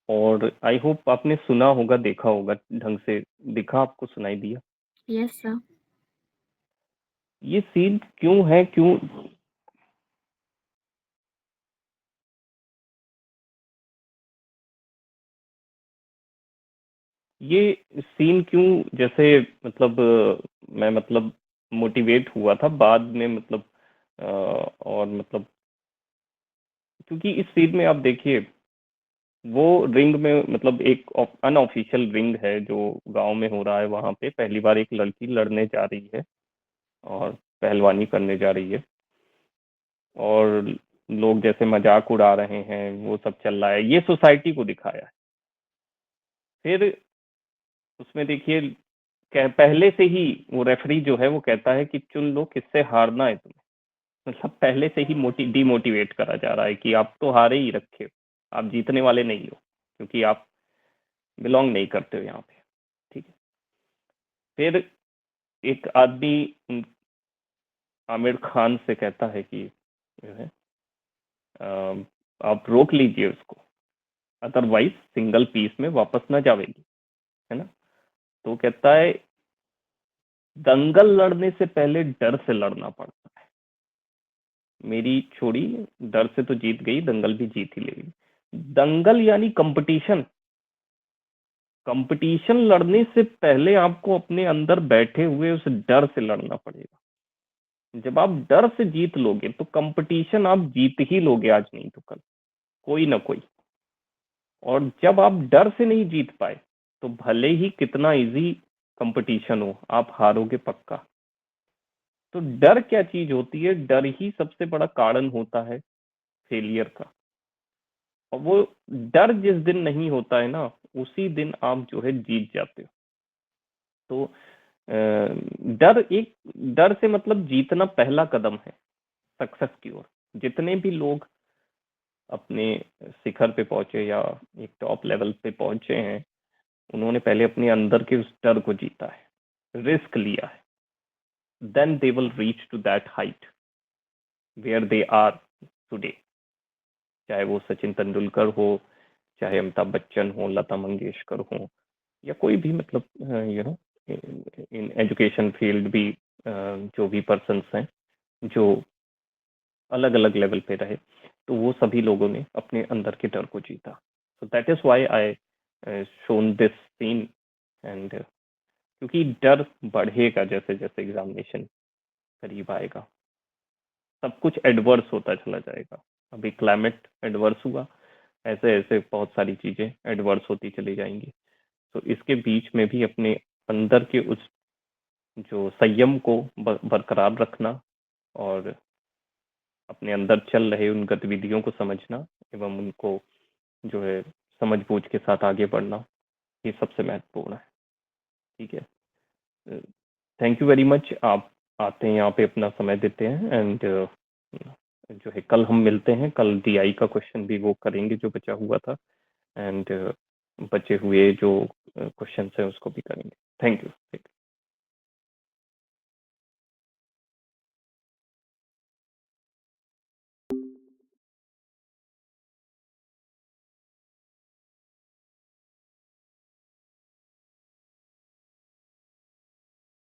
और आई होप आपने सुना होगा, देखा होगा, ढंग से दिखा, आपको सुनाई दिया। Yes sir. ये सीन क्यों है, क्यों ये सीन क्यों, जैसे मतलब मैं मतलब मोटिवेट हुआ था बाद में, मतलब और मतलब क्योंकि इस सीन में आप देखिए, वो रिंग में मतलब एक अनऑफिशियल रिंग है जो गांव में हो रहा है, वहां पे पहली बार एक लड़की लड़ने जा रही है और पहलवानी करने जा रही है, और लोग जैसे मजाक उड़ा रहे हैं, वो सब चल रहा है, ये सोसाइटी को दिखाया है। फिर उसमें देखिए, पहले से ही वो रेफरी जो है वो कहता है कि चुन लो किससे हारना है तुम्हें, मतलब पहले से ही डिमोटिवेट करा जा रहा है कि आप तो हारे ही रखे हो, आप जीतने वाले नहीं हो, क्योंकि आप बिलोंग नहीं करते हो यहाँ पे, ठीक है। फिर एक आदमी आमिर खान से कहता है कि जो है आप रोक लीजिए उसको, अदरवाइज सिंगल पीस में वापस ना जाएगी, है ना। तो कहता है दंगल लड़ने से पहले डर से लड़ना पड़ता है, मेरी छोड़ी, डर से तो जीत गई, दंगल भी जीत ही लेगी। दंगल यानी कंपटीशन, कंपटीशन लड़ने से पहले आपको अपने अंदर बैठे हुए उस डर से लड़ना पड़ेगा। जब आप डर से जीत लोगे तो कंपटीशन आप जीत ही लोगे, आज नहीं तो कल, कोई ना कोई। और जब आप डर से नहीं जीत पाए तो भले ही कितना इजी कंपटीशन हो, आप हारोगे पक्का। तो डर क्या चीज होती है? डर ही सबसे बड़ा कारण होता है फेलियर का। और वो डर जिस दिन नहीं होता है ना, उसी दिन आप जो है जीत जाते हो। तो डर से मतलब जीतना पहला कदम है सक्सेस की ओर। जितने भी लोग अपने शिखर पे पहुंचे या एक टॉप लेवल पे पहुंचे हैं, उन्होंने पहले अपने अंदर के उस डर को जीता है, रिस्क लिया है, then they will reach to that height where they are today. चाहे वो सचिन तेंदुलकर हो, चाहे अमिताभ बच्चन हो, लता मंगेशकर हो, या कोई भी मतलब you know in education field भी जो भी पर्सन्स हैं जो अलग अलग लेवल पे रहे, तो वो सभी लोगों ने अपने अंदर के डर को जीता। So that is why I shown this scene. And क्योंकि डर बढ़ेगा जैसे जैसे एग्जामिनेशन करीब आएगा, सब कुछ एडवर्स होता चला जाएगा। अभी क्लाइमेट एडवर्स हुआ, ऐसे ऐसे बहुत सारी चीजें एडवर्स होती चली जाएंगी। तो इसके बीच में भी अपने अंदर के उस जो संयम को बरकरार रखना और अपने अंदर चल रहे उन गतिविधियों को समझना एवं उनको जो है समझ बूझ के साथ आगे बढ़ना, ये सबसे महत्वपूर्ण है। ठीक है, थैंक यू वेरी मच। आप आते हैं यहाँ पे, अपना समय देते हैं, एंड जो है कल हम मिलते हैं। कल DI का क्वेश्चन भी वो करेंगे जो बचा हुआ था, एंड बचे हुए जो क्वेश्चन हैं उसको भी करेंगे। Thank you.